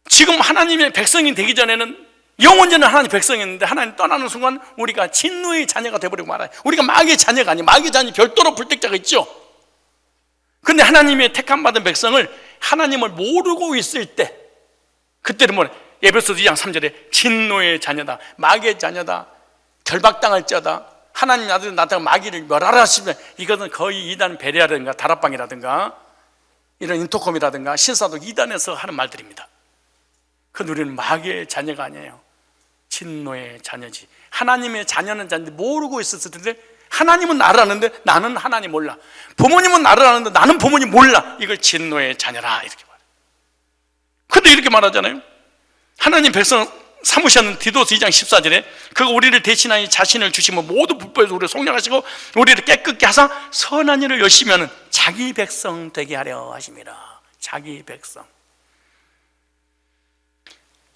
지금 하나님의 백성이 되기 전에는 영원전에 하나님 백성이었는데 하나님 떠나는 순간 우리가 진노의 자녀가 되어버리고 말아요. 우리가 마귀의 자녀가 아니에요. 마귀의 자녀 별도로 불택자가 있죠. 그런데 하나님의 택함받은 백성을 하나님을 모르고 있을 때, 그때는 뭐래? 에베소서 2장 3절에 진노의 자녀다, 마귀의 자녀다, 결박당할 자다, 하나님 아들이 나타나 마귀를 멸하라 하시면, 이것은 거의 이단 베레아라든가 다락방이라든가 이런 인터콤이라든가 신사독 이단에서 하는 말들입니다. 그런데 우리는 마귀의 자녀가 아니에요. 진노의 자녀지. 하나님의 자녀는 자인데 모르고 있었을 텐데, 하나님은 나를 아는데 나는 하나님 몰라. 부모님은 나를 아는데 나는 부모님 몰라. 이걸 진노의 자녀라 이렇게 말해요. 근데 이렇게 말하잖아요. 하나님 백성 삼으셨는 디도스 2장 14절에 그가 우리를 대신하여 자신을 주시면 모두 불법에서 우리를 속량하시고 우리를 깨끗게 하사 선한 일을 열심히 하는 자기 백성 되게 하려 하심이라. 자기 백성.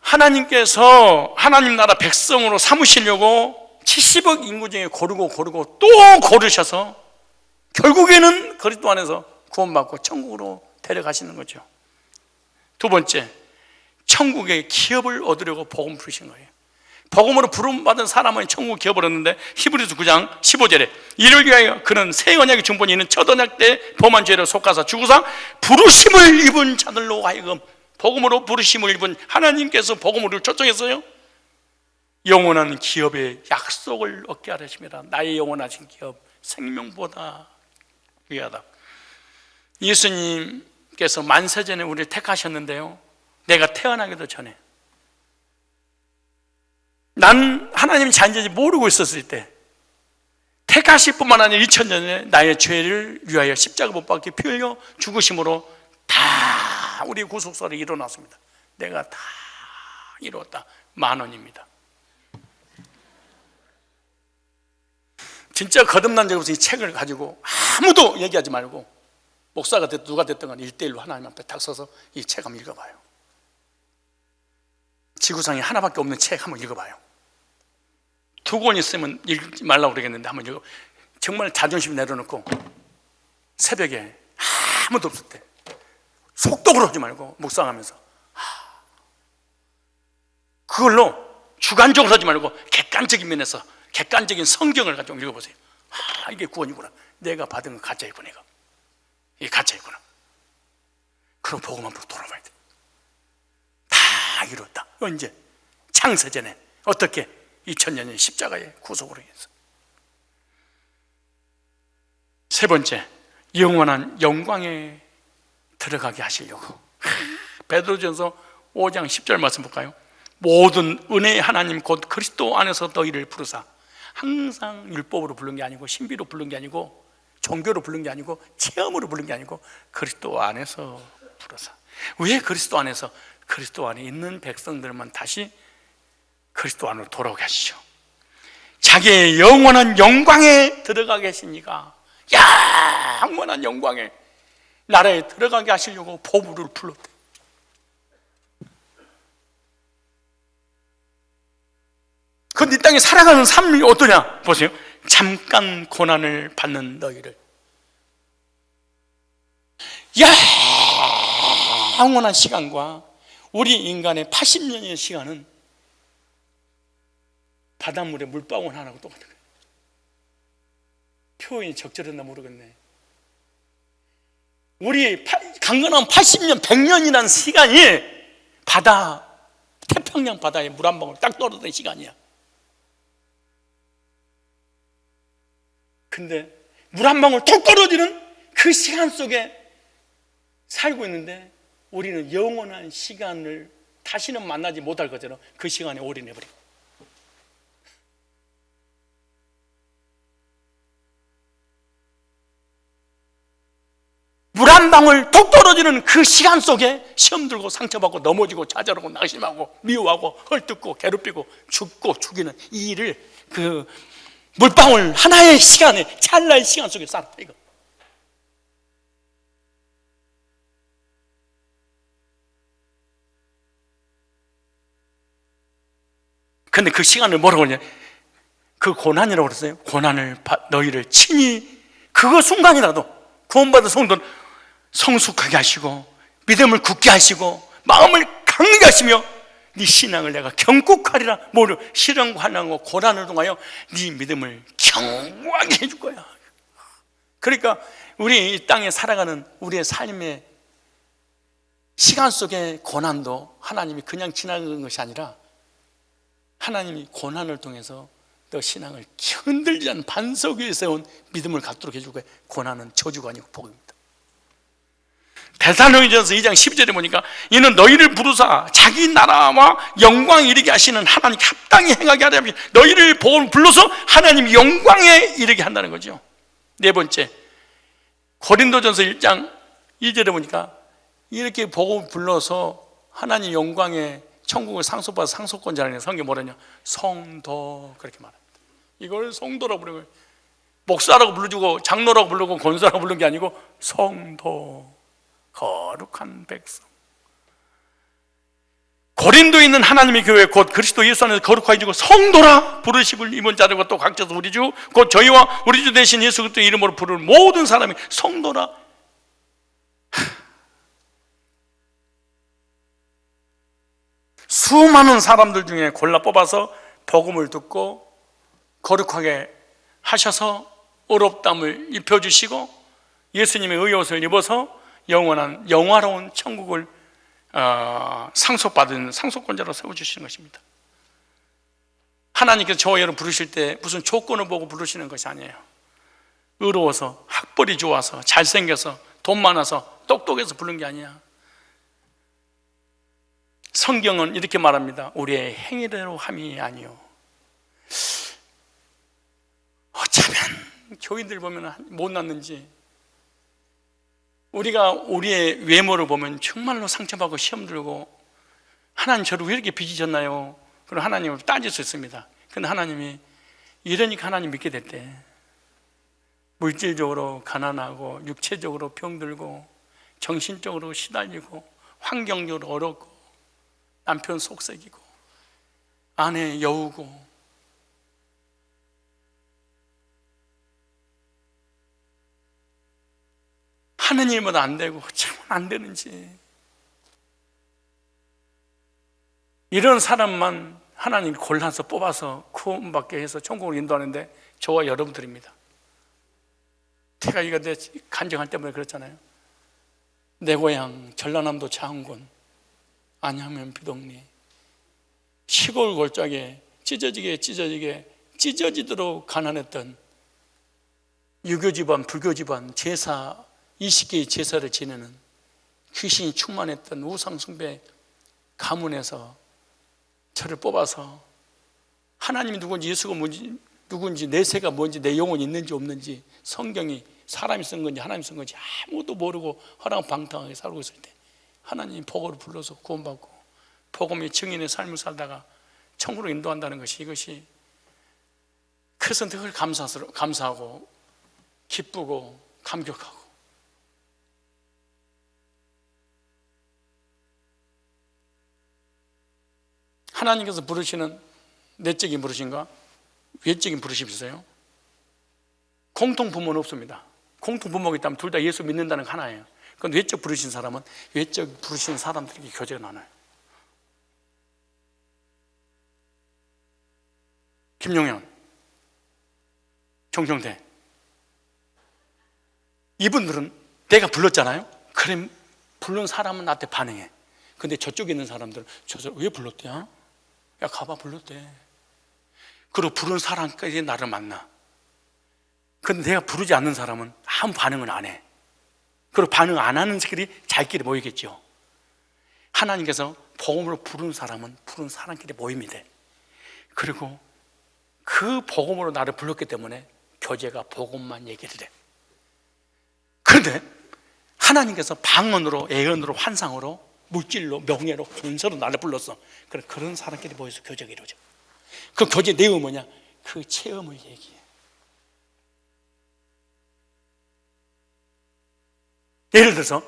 하나님께서 하나님 나라 백성으로 삼으시려고 70억 인구 중에 고르고 또 고르셔서 결국에는 그리스도 안에서 구원받고 천국으로 데려가시는 거죠. 두 번째, 천국의 기업을 얻으려고 복음 부르신 거예요. 복음으로 부름받은 사람은 천국 기업을 얻는데 히브리서 9장 15절에 이를 위하여 그는 새 언약의 중본이 있는 첫 언약 때 범한 죄를 속하사 주구사 부르심을 입은 자들로 하여금, 복음으로 부르심을 입은 하나님께서 복음으로 초청했어요. 영원한 기업의 약속을 얻게 하십니다. 나의 영원하신 기업, 생명보다 귀하다. 예수님께서 만세전에 우리를 택하셨는데요, 내가 태어나기도 전에 난 하나님 자녀인지 모르고 있었을 때 택하실 뿐만 아니라 2000년 전에 나의 죄를 위하여 십자가 못 박혀 피 흘려 죽으심으로 다 우리 구속사를 이뤄놨습니다. 내가 다 이루었다. 만원입니다. 진짜 거듭난 적 없이 이 책을 가지고 아무도 얘기하지 말고 목사가 됐든 누가 됐든 간에 1대1로 하나님 앞에 딱 서서 이 책 한번 읽어봐요. 지구상에 하나밖에 없는 책 한번 읽어봐요. 2권 있으면 읽지 말라고 그러겠는데 한번 읽어. 정말 자존심 내려놓고 새벽에 아무도 없을 때 속독으로 하지 말고 묵상하면서 그걸로 주관적으로 하지 말고 객관적인 면에서 객관적인 성경을 가지고 읽어보세요. 이게 구원이구나. 내가 받은 건 가짜이구나. 이게 가짜이구나. 그럼 복음 앞으로 돌아가야 돼. 다 이뤘다. 언제? 창세전에. 어떻게? 2000년의 십자가의 구속으로 인해서. 세 번째, 영원한 영광에 들어가게 하시려고. 베드로전서 5장 10절 말씀 볼까요? 모든 은혜의 하나님 곧 그리스도 안에서 너희를 부르사. 항상 율법으로 부른 게 아니고 신비로 부른 게 아니고 종교로 부른 게 아니고 체험으로 부른 게 아니고 그리스도 안에서 부르사. 왜 그리스도 안에서? 그리스도 안에 있는 백성들만 다시 그리스도 안으로 돌아오게 하시죠. 자기의 영원한 영광에 들어가게 하시니까, 영원한 영광에 나라에 들어가게 하시려고 보부를 불렀대. 그런데 이 땅에 살아가는 삶이 어떠냐? 보세요. 잠깐 고난을 받는 너희를, 영원한 시간과 우리 인간의 80년의 시간은 바닷물에 물방울 하나하고 똑같은 거예요. 표현이 적절했나 모르겠네. 우리 강건한 80년, 100년이라는 시간이 태평양 바다에 물 한 방울 딱 떨어지는 시간이야. 근데 물 한 방울 뚝 떨어지는 그 시간 속에 살고 있는데 우리는 영원한 시간을 다시는 만나지 못할 것처럼 그 시간에 올인해버리고, 물 한 방울 뚝 떨어지는 그 시간 속에 시험 들고 상처받고 넘어지고 좌절하고 낙심하고 미워하고 헐뜯고 괴롭히고 죽고 죽이는 이 일을 그 물방울 하나의 시간에 찰나의 시간 속에 살았다 이거. 근데 그 시간을 뭐라고 그러냐, 그 고난이라고 그랬어요. 고난을 너희를 친히, 그거 순간이라도 구원받은 성도는 성숙하게 하시고 믿음을 굳게 하시고 마음을 강하게 하시며 네 신앙을 내가 경국하리라. 뭐를 시련과 환난과 고난을 통하여 네 믿음을 견고하게 해줄 거야. 그러니까 우리 이 땅에 살아가는 우리의 삶의 시간 속의 고난도 하나님이 그냥 지나가는 것이 아니라 하나님이 고난을 통해서 너 신앙을 흔들리지 않는 반석 위에 세운 믿음을 갖도록 해줄 거예요. 고난은 저주가 아니고 복입니다. 데살로니가전서 2장 12절에 보니까 이는 너희를 부르사 자기 나라와 영광 이르게 하시는 하나님께 합당히 행하게 하려 함이, 너희를 불러서 하나님 영광에 이르게 한다는 거죠. 네 번째, 고린도전서 1장 2절에 보니까 이렇게 복음을 불러서 하나님 영광에 천국을 상속받아 상속권자라는 성경이 뭐라냐, 성도, 그렇게 말합니다. 이걸 성도라고 부르는 거예요. 목사라고 불러주고 장로라고 부르고 권사라고 부르는 게 아니고 성도, 거룩한 백성. 고린도에 있는 하나님의 교회 곧 그리스도 예수 안에서 거룩하여지고 성도라 부르심을 입은 자들과 또 각자서 우리 주 곧 저희와 우리 주 대신 예수 그리스도의 이름으로 부르는 모든 사람이 성도라. 수많은 사람들 중에 골라 뽑아서 복음을 듣고 거룩하게 하셔서 의롭다함을 입혀주시고 예수님의 의옷을 입어서 영원한 영화로운 천국을 상속받은 상속권자로 세워주시는 것입니다. 하나님께서 저와 여러분 부르실 때 무슨 조건을 보고 부르시는 것이 아니에요. 의로워서, 학벌이 좋아서, 잘생겨서, 돈 많아서, 똑똑해서 부른 게 아니야. 성경은 이렇게 말합니다. 우리의 행위대로 함이 아니요. 어쩌면 교인들 보면 못났는지 우리가 우리의 외모를 보면 정말로 상처받고 시험 들고 하나님 저를 왜 이렇게 빚으셨나요? 그럼 하나님을 따질 수 있습니다. 근데 하나님이 이러니까 하나님 믿게 됐대. 물질적으로 가난하고 육체적으로 병들고 정신적으로 시달리고 환경적으로 어렵고 남편 속색이고 아내 여우고 하는 일마다 안 되고 참 안 되는지, 이런 사람만 하나님이 골라서 뽑아서 구원받게 해서 천국으로 인도하는데 저와 여러분들입니다. 제가 이거 내 간증할 때마다 그랬잖아요. 내 고향 전라남도 창원 안양면 비동리 시골 골짜기에 찢어지도록 가난했던 유교 집안, 불교 집안 제사 20개의 제사를 지내는 귀신이 충만했던 우상숭배 가문에서 저를 뽑아서 하나님이 누군지, 예수가 누군지, 내세가 뭔지, 내 영혼이 있는지 없는지, 성경이 사람이 쓴 건지 하나님이 쓴 건지 아무것도 모르고 허랑방탕하게 살고 있을 때 하나님이 복으로 불러서 구원받고 복음의 증인의 삶을 살다가 천국으로 인도한다는 것이, 이것이 그래서 늘 감사하고 기쁘고 감격하고, 하나님께서 부르시는 내적인 부르심과 외적인 부르심이 있어요. 공통부모는 없습니다. 공통부모가 있다면 둘 다 예수 믿는다는 거 하나예요. 그런데 외적 부르신 사람은 외적 부르신 사람들에게 교제가 나눠요. 김용현, 정정태, 이분들은 내가 불렀잖아요. 그럼 부른 사람은 나한테 반응해. 근데 저쪽에 있는 사람들은 저 사람 왜 불렀대요? 야, 가봐, 불렀대. 그리고 부른 사람까지 나를 만나. 근데 내가 부르지 않는 사람은 아무 반응은 안 해. 그리고 반응 안 하는 새끼들이 잘끼리 모이겠죠. 하나님께서 복음으로 부른 사람은 부른 사람끼리 모임이 돼. 그리고 그 복음으로 나를 불렀기 때문에 교제가 복음만 얘기를 해. 그런데 하나님께서 방언으로, 예언으로, 환상으로, 물질로, 명예로, 권세로 나를 불렀어. 그런 사람끼리 모여서 교제가 이루어져. 그 교제 내용은 뭐냐? 그 체험을 얘기해. 예를 들어서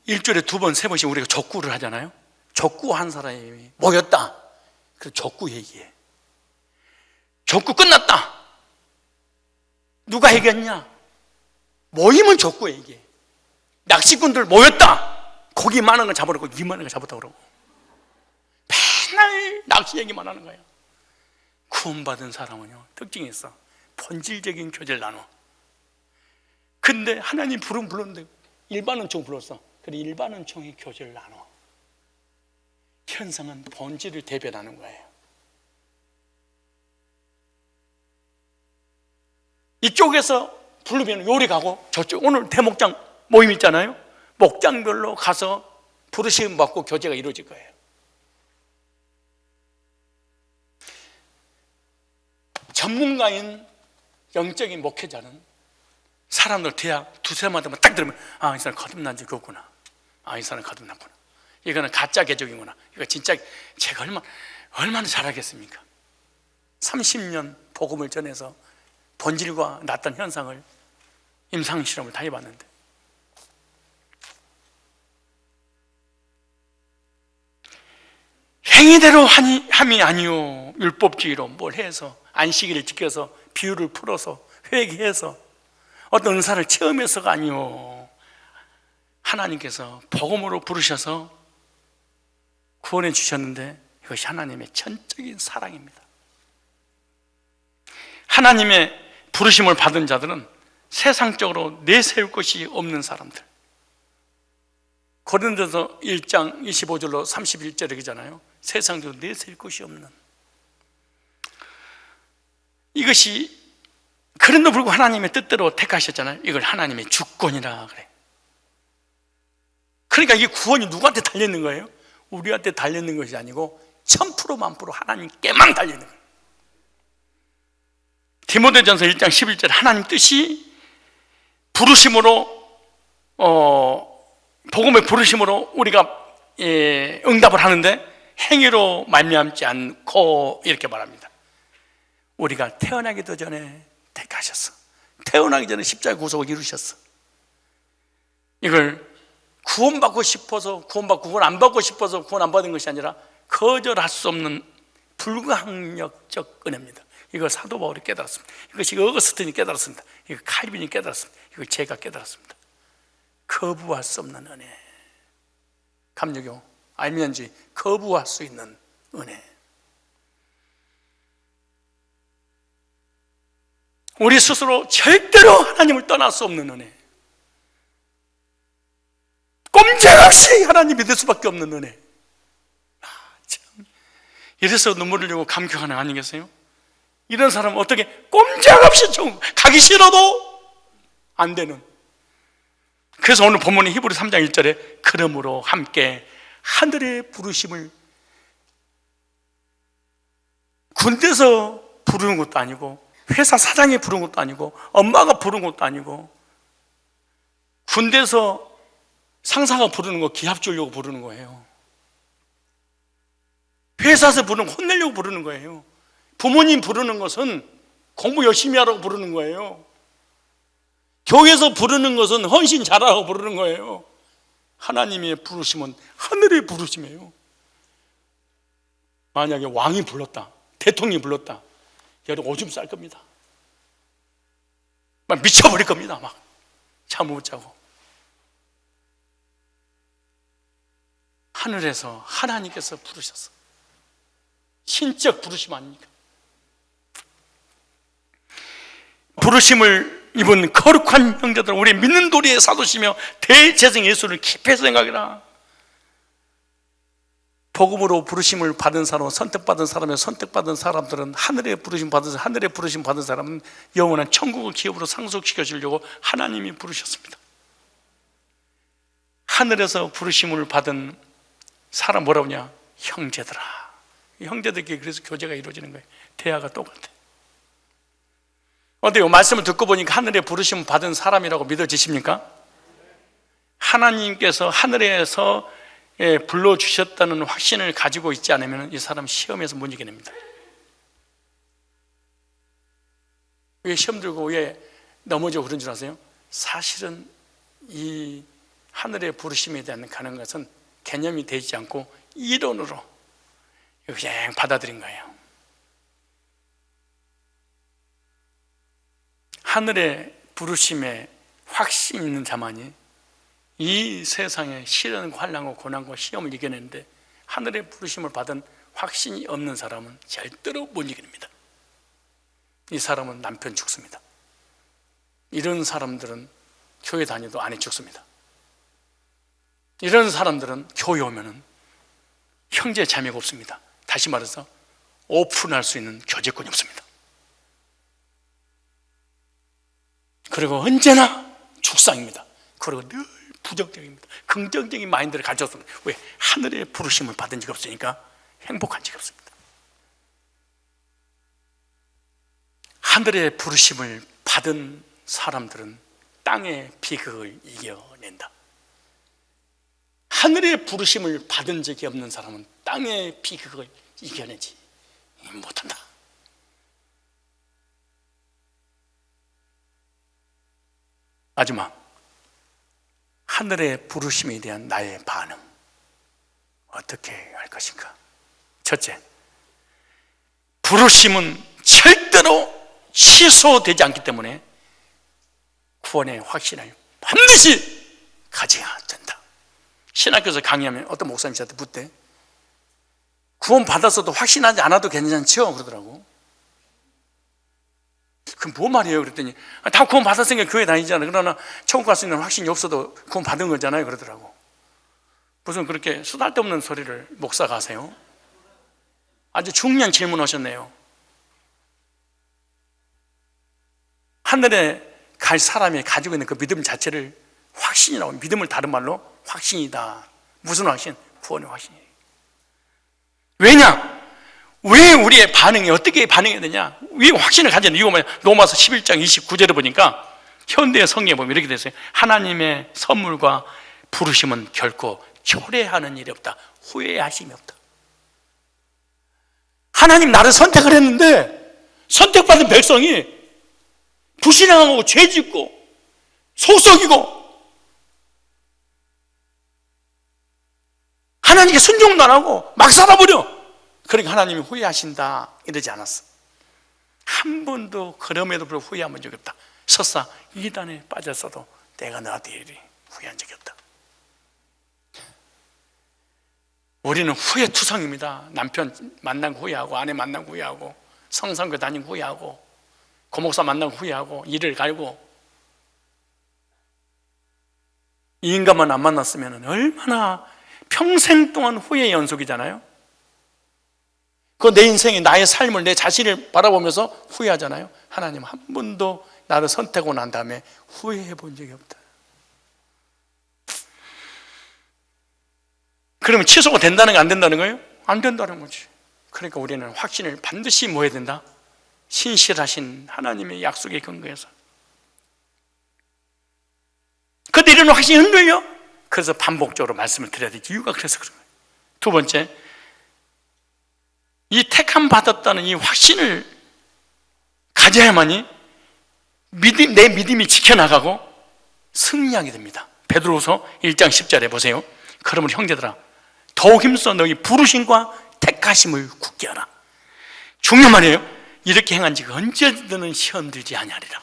일주일에 2번, 3번씩 우리가 족구를 하잖아요. 족구 한 사람이 모였다. 그래서 족구 얘기해. 족구 끝났다. 누가 이겼냐? 모이면 족구 얘기해. 낚시꾼들 모였다. 고기 많은 거 잡으라고 2만 원 잡았다고 그러고 맨날 낚시 얘기만 하는 거야. 구원받은 사람은요, 특징이 있어. 본질적인 교제를 나눠. 근데 하나님 불렀는데 일반 은총 불렀어. 그래, 일반 은총의 교제를 나눠. 현상은 본질을 대변하는 거예요. 이쪽에서 부르면 요리 가고, 저쪽 오늘 대목장 모임 있잖아요. 목장별로 가서 부르심 받고 교제가 이루어질 거예요. 전문가인 영적인 목회자는 사람들 대학 2-3마디만 딱 들으면, 아, 이 사람 거듭난 지 그렇구나. 아, 이 사람 거듭났구나. 이거는 가짜 개종이구나. 이거 진짜 제가 얼마나 잘하겠습니까? 30년 복음을 전해서 본질과 났던 현상을 임상실험을 다 해봤는데, 행위대로 함이 아니요 율법주의로 뭘 해서 안식일을 지켜서 비유를 풀어서 회개해서 어떤 은사를 체험해서가 아니요, 하나님께서 복음으로 부르셔서 구원해 주셨는데 이것이 하나님의 전적인 사랑입니다. 하나님의 부르심을 받은 자들은 세상적으로 내세울 것이 없는 사람들. 고린도서 1장 25절로 31절에 그러잖아요. 세상적으로 내세울 것이 없는. 이것이, 그런데 불구하고 하나님의 뜻대로 택하셨잖아요. 이걸 하나님의 주권이라 그래. 그러니까 이게 구원이 누구한테 달려있는 거예요? 우리한테 달려있는 것이 아니고 1000% 만프로 하나님께만 달려있는 거예요. 디모데전서 1장 11절, 하나님 뜻이 부르심으로, 복음의 부르심으로 우리가 응답을 하는데 행위로 말미암지 않고, 이렇게 말합니다. 우리가 태어나기도 전에 택하셨어. 태어나기 전에 십자가 구속을 이루셨어. 이걸 구원받고 싶어서 구원받고, 구원 안 받고 싶어서 구원 안 받은 것이 아니라 거절할 수 없는 불가항력적 은혜입니다. 이걸 사도 바울이 깨달았습니다. 이것이 어거스틴이 깨달았습니다. 이거 칼빈이 깨달았습니다. 이걸 제가 깨달았습니다. 거부할 수 없는 은혜. 감리교 알면지 거부할 수 있는 은혜. 우리 스스로 절대로 하나님을 떠날 수 없는 은혜. 꼼짝없이 하나님 믿을 수밖에 없는 은혜. 참. 이래서 눈물 흘리고 감격하는 거 아니겠어요? 이런 사람은 어떻게 꼼짝없이 가기 싫어도 안 되는. 그래서 오늘 본문의 히브리 3장 1절에 그러므로 함께 하늘의 부르심을, 군대에서 부르는 것도 아니고 회사 사장이 부른 것도 아니고 엄마가 부른 것도 아니고 군대에서 상사가 부르는 거 기합 주려고 부르는 거예요. 회사에서 부르는 거 혼내려고 부르는 거예요. 부모님 부르는 것은 공부 열심히 하라고 부르는 거예요. 교회에서 부르는 것은 헌신 잘하라고 부르는 거예요. 하나님의 부르심은 하늘의 부르심이에요. 만약에 왕이 불렀다, 대통령이 불렀다, 여러분 오줌 쌀 겁니다. 막 미쳐버릴 겁니다. 막 잠 못 자고. 하늘에서 하나님께서 부르셨어. 신적 부르심 아닙니까? 부르심을 이번 거룩한 형제들, 우리 믿는 도리의 사도시며 대제사장 예수를 깊이 생각해라. 복음으로 부르심을 받은 사람, 선택받은 사람의 선택받은 사람들은 하늘의 부르심 받은, 하늘의 부르심 받은 사람은 영원한 천국을 기업으로 상속시켜 주려고 하나님이 부르셨습니다. 하늘에서 부르심을 받은 사람 뭐라고 하냐? 형제들아. 형제들끼리 그래서 교제가 이루어지는 거예요. 대화가 똑같아. 어때요? 말씀을 듣고 보니까 하늘의 부르심을 받은 사람이라고 믿어지십니까? 하나님께서 하늘에서 불러주셨다는 확신을 가지고 있지 않으면 이 사람 시험에서 못 이겨냅니다. 왜 시험 들고 왜 넘어져 그런 줄 아세요? 사실은 이 하늘의 부르심에 대한 가는 것은 개념이 되지 않고 이론으로 그냥 받아들인 거예요. 하늘의 부르심에 확신 있는 자만이 이 세상의 시련과 환난과 고난과 시험을 이겨내는데, 하늘의 부르심을 받은 확신이 없는 사람은 절대로 못 이겨냅니다. 이 사람은 남편 죽습니다. 이런 사람들은 교회 다녀도 아내 죽습니다. 이런 사람들은 교회 오면은 형제 자매가 없습니다. 다시 말해서 오픈할 수 있는 교제권이 없습니다. 그리고 언제나 죽상입니다. 그리고 늘 부정적입니다. 긍정적인 마인드를 가졌습니다. 왜? 하늘의 부르심을 받은 적이 없으니까 행복한 적이 없습니다. 하늘의 부르심을 받은 사람들은 땅의 비극을 이겨낸다. 하늘의 부르심을 받은 적이 없는 사람은 땅의 비극을 이겨내지 못한다. 마지막, 하늘의 부르심에 대한 나의 반응 어떻게 할 것인가? 첫째, 부르심은 절대로 취소되지 않기 때문에 구원의 확신을 반드시 가져야 된다. 신학교에서 강의하면 어떤 목사님이 저한테 묻대. 구원 받았어도 확신하지 않아도 괜찮죠? 그러더라고. 그럼 뭐 말이에요? 그랬더니 다 구원 받았으니까 교회 다니잖아요. 그러나 천국 갈 수 있는 확신이 없어도 구원 받은 거잖아요. 그러더라고. 무슨 그렇게 쓰잘데없는 소리를 목사가 하세요? 아주 중요한 질문하셨네요. 하늘에 갈 사람이 가지고 있는 그 믿음 자체를 확신이라고, 믿음을 다른 말로 확신이다. 무슨 확신? 구원의 확신이에요. 왜냐? 왜 우리의 반응이 어떻게 반응해야 되냐? 왜 확신을 가져야 되냐? 이거 뭐냐? 로마서 11장 29절에 보니까 현대의 성경에 보면 이렇게 되어 있어요. 하나님의 선물과 부르심은 결코 초래하는 일이 없다. 후회하심이 없다. 하나님 나를 선택을 했는데 선택받은 백성이 불신앙하고 죄짓고 속썩이고 하나님께 순종도 안 하고 막 살아버려. 그러니까 하나님이 후회하신다 이러지 않았어. 한 번도 그럼에도 불구하고 후회한 적이 없다. 설사 이단에 빠졌어도 내가 너한테 이리 후회한 적이 없다. 우리는 후회투성입니다. 남편 만난 거 후회하고, 아내 만난 거 후회하고, 성상교 다닌 거 후회하고, 고목사 만난 거 후회하고, 일을 갈고. 이 인간만 안 만났으면 얼마나 평생 동안 후회의 연속이잖아요. 그 내 인생이, 나의 삶을, 내 자신을 바라보면서 후회하잖아요. 하나님 한 번도 나를 선택하고 난 다음에 후회해 본 적이 없다. 그러면 취소가 된다는 게 안 된다는 거예요? 안 된다는 거지. 그러니까 우리는 확신을 반드시 뭐 해야 된다? 신실하신 하나님의 약속에 근거해서. 그런데 이런 확신이 흔들려? 그래서 반복적으로 말씀을 드려야 되지. 이유가 그래서 그런 거예요. 두 번째, 이 택함 받았다는 이 확신을 가져야만이 내 믿음이 지켜나가고 승리하게 됩니다. 베드로후서 1장 10절에 보세요. 그러므로 형제들아, 더욱 힘써 너희 부르심과 택하심을 굳게 하라. 중요한 말이에요. 이렇게 행한 지가 언제든지 시험 들지 아니하리라.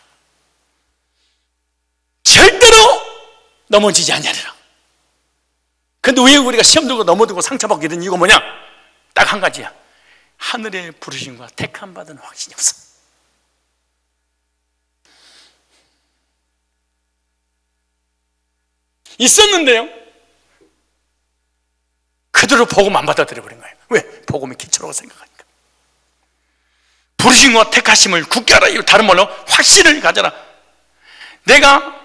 절대로 넘어지지 아니하리라. 근데 왜 우리가 시험 들고 넘어지고 상처받게 된 이유가 뭐냐? 딱 한 가지야. 하늘의 부르심과 택함 받은 확신이 없어. 있었는데요, 그대로 복음 안 받아들여 버린 거예요. 왜? 복음이 기초라고 생각하니까. 부르심과 택하심을 굳게 알아. 다른 말로 확신을 가져라. 내가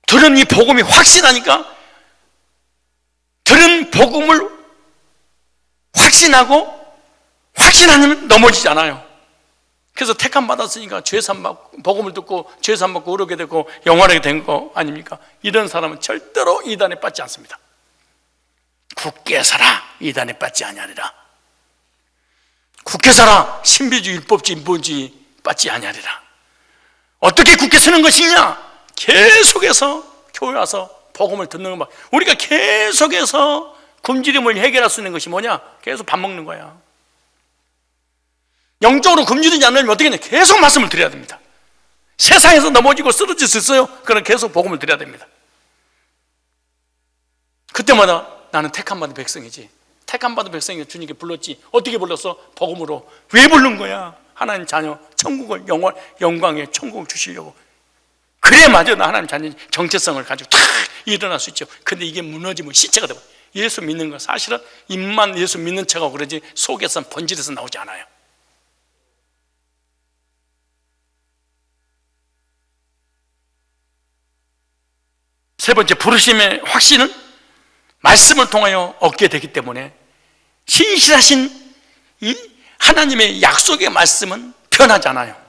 들은 이 복음이 확신하니까 들은 복음을 확신하면 넘어지지 않아요. 그래서 택함 받았으니까 죄산 받고, 복음을 듣고 죄산 받고 의롭게 되고 영원하게 된 거 아닙니까? 이런 사람은 절대로 이단에 빠지지 않습니다. 굳게 살아, 이단에 빠지지 아니하리라. 굳게 살아, 신비주의, 율법주의, 인본주의 빠지지 아니하리라. 어떻게 굳게 서는 것이냐? 계속해서 교회 와서 복음을 듣는 것. 우리가 계속해서 굶주림을 해결할 수 있는 것이 뭐냐? 계속 밥 먹는 거야. 영적으로 굶주리지 않으면 어떻게 하냐? 계속 말씀을 드려야 됩니다. 세상에서 넘어지고 쓰러질 수 있어요. 그러나 계속 복음을 드려야 됩니다. 그때마다 나는 택함받은 백성이지. 택함받은 백성이 주님께 불렀지. 어떻게 불렀어? 복음으로. 왜 부른 거야? 하나님 자녀, 천국을, 영광의 천국을 주시려고. 그래 맞아. 나 하나님 자녀 정체성을 가지고 탁 일어날 수 있죠. 근데 이게 무너지면 시체가 되고. 예수 믿는 거 사실은 입만 예수 믿는 척하고 그러지 속에서는 본질에서 나오지 않아요. 세 번째, 부르심의 확신은 말씀을 통하여 얻게 되기 때문에 신실하신 이 하나님의 약속의 말씀은 변하지 않아요.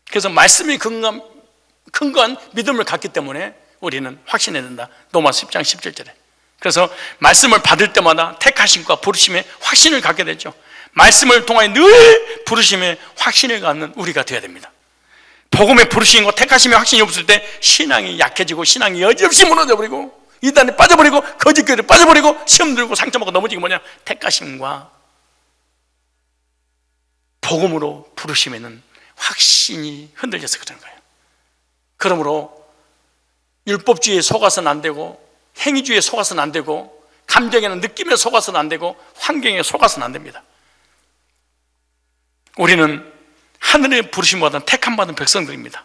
그래서 말씀이 근거한 믿음을 갖기 때문에 우리는 확신해야 된다. 로마서 10장 17절에. 그래서 말씀을 받을 때마다 택하심과 부르심의 확신을 갖게 되죠. 말씀을 통하여 늘 부르심의 확신을 갖는 우리가 되어야 됩니다. 복음의 부르심과 택하심의 확신이 없을 때 신앙이 약해지고 신앙이 여지없이 무너져버리고 이단에 빠져버리고 거짓교회에 빠져버리고 시험 들고 상처받고 넘어지기 뭐냐? 택하심과 복음으로 부르심에는 확신이 흔들려서 그런 거예요. 그러므로 율법주의에 속아서는 안 되고 행위주의에 속아서는 안 되고 감정에는 느낌에 속아서는 안 되고 환경에 속아서는 안 됩니다. 우리는 하늘의 부르심받은 택함받은 백성들입니다.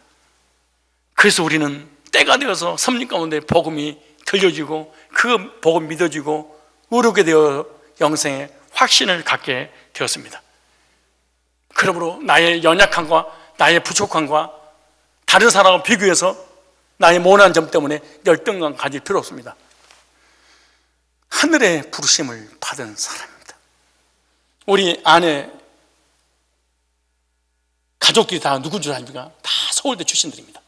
그래서 우리는 때가 되어서 섭리 가운데 복음이 들려지고 그 복음 믿어지고 의롭게 되어 영생의 확신을 갖게 되었습니다. 그러므로 나의 연약함과 나의 부족함과 다른 사람과 비교해서 나의 모난 점 때문에 열등감 가질 필요 없습니다. 하늘의 부르심을 받은 사람입니다. 우리 아내 가족들이 다 누군 줄 아십니까? 다 서울대 출신들입니다.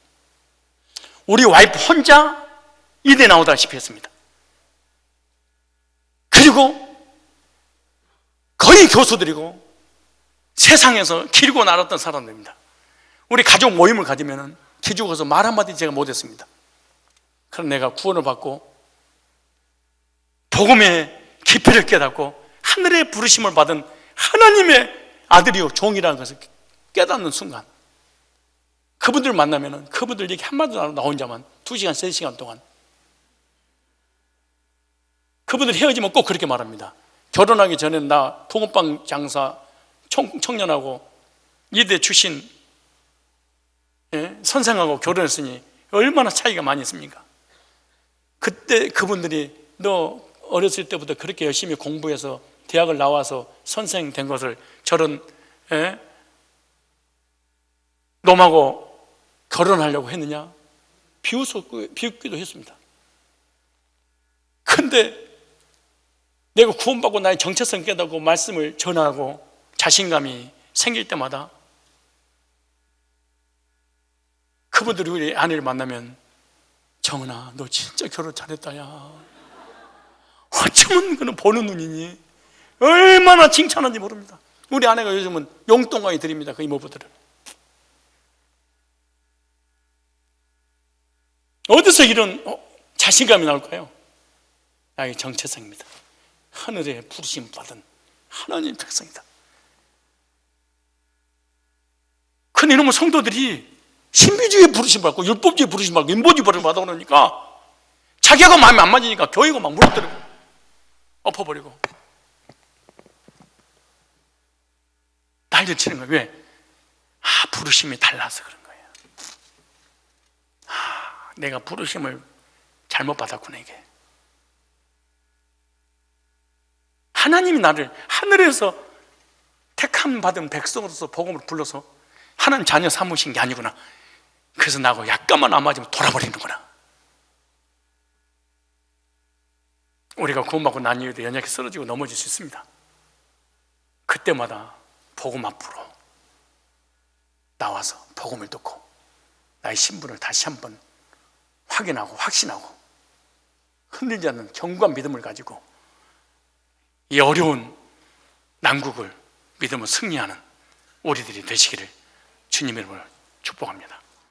우리 와이프 혼자 이대 나오다시피 했습니다. 그리고 거의 교수들이고 세상에서 기르고 날았던 사람들입니다. 우리 가족 모임을 가지면 기죽어서 말 한마디 제가 못했습니다. 그럼 내가 구원을 받고 복음의 깊이를 깨닫고 하늘의 부르심을 받은 하나님의 아들이요 종이라는 것을 깨닫는 순간 그분들 만나면 그분들 얘기 한마디도 안 하고 나 혼자만 2시간, 3시간 동안 그분들 헤어지면 꼭 그렇게 말합니다. 결혼하기 전에 나 붕어빵 장사 청년하고 이대 출신 선생하고 결혼했으니 얼마나 차이가 많이 있습니까? 그때 그분들이 너 어렸을 때부터 그렇게 열심히 공부해서 대학을 나와서 선생 된 것을 저런 놈하고 결혼하려고 했느냐? 비웃기도 했습니다. 근데 내가 구원받고 나의 정체성 깨닫고 말씀을 전하고 자신감이 생길 때마다 그분들이 우리 아내를 만나면 정은아 너 진짜 결혼 잘했다 야 어쩌면 그는 보는 눈이니 얼마나 칭찬하는지 모릅니다. 우리 아내가 요즘은 용돈강의 드립니다. 그 이모부들을 어디서 이런 자신감이 나올까요? 나의 정체성입니다. 하늘의 부르심 받은 하나님 백성이다. 근데 이놈의 성도들이 신비주의에 부르심 받고 율법주의에 부르심 받고 인본주의 부르심 받아 그러니까 자기하고 마음이 안 맞으니까 교회가 막 무너뜨리고 엎어버리고 난리를 치는 거예요. 왜? 부르심이 달라서 그런 거예요. 내가 부르심을 잘못 받았구나. 이게 하나님이 나를 하늘에서 택함 받은 백성으로서 복음을 불러서 하나님 자녀 삼으신 게 아니구나. 그래서 나하고 약간만 안 맞으면 돌아버리는구나. 우리가 구원받고 난 이후에도 연약해 쓰러지고 넘어질 수 있습니다. 그때마다 복음 앞으로 나와서 복음을 듣고 나의 신분을 다시 한번 확인하고 확신하고 흔들지 않는 견고한 믿음을 가지고 이 어려운 난국을 믿음으로 승리하는 우리들이 되시기를 주님의 이름으로 축복합니다.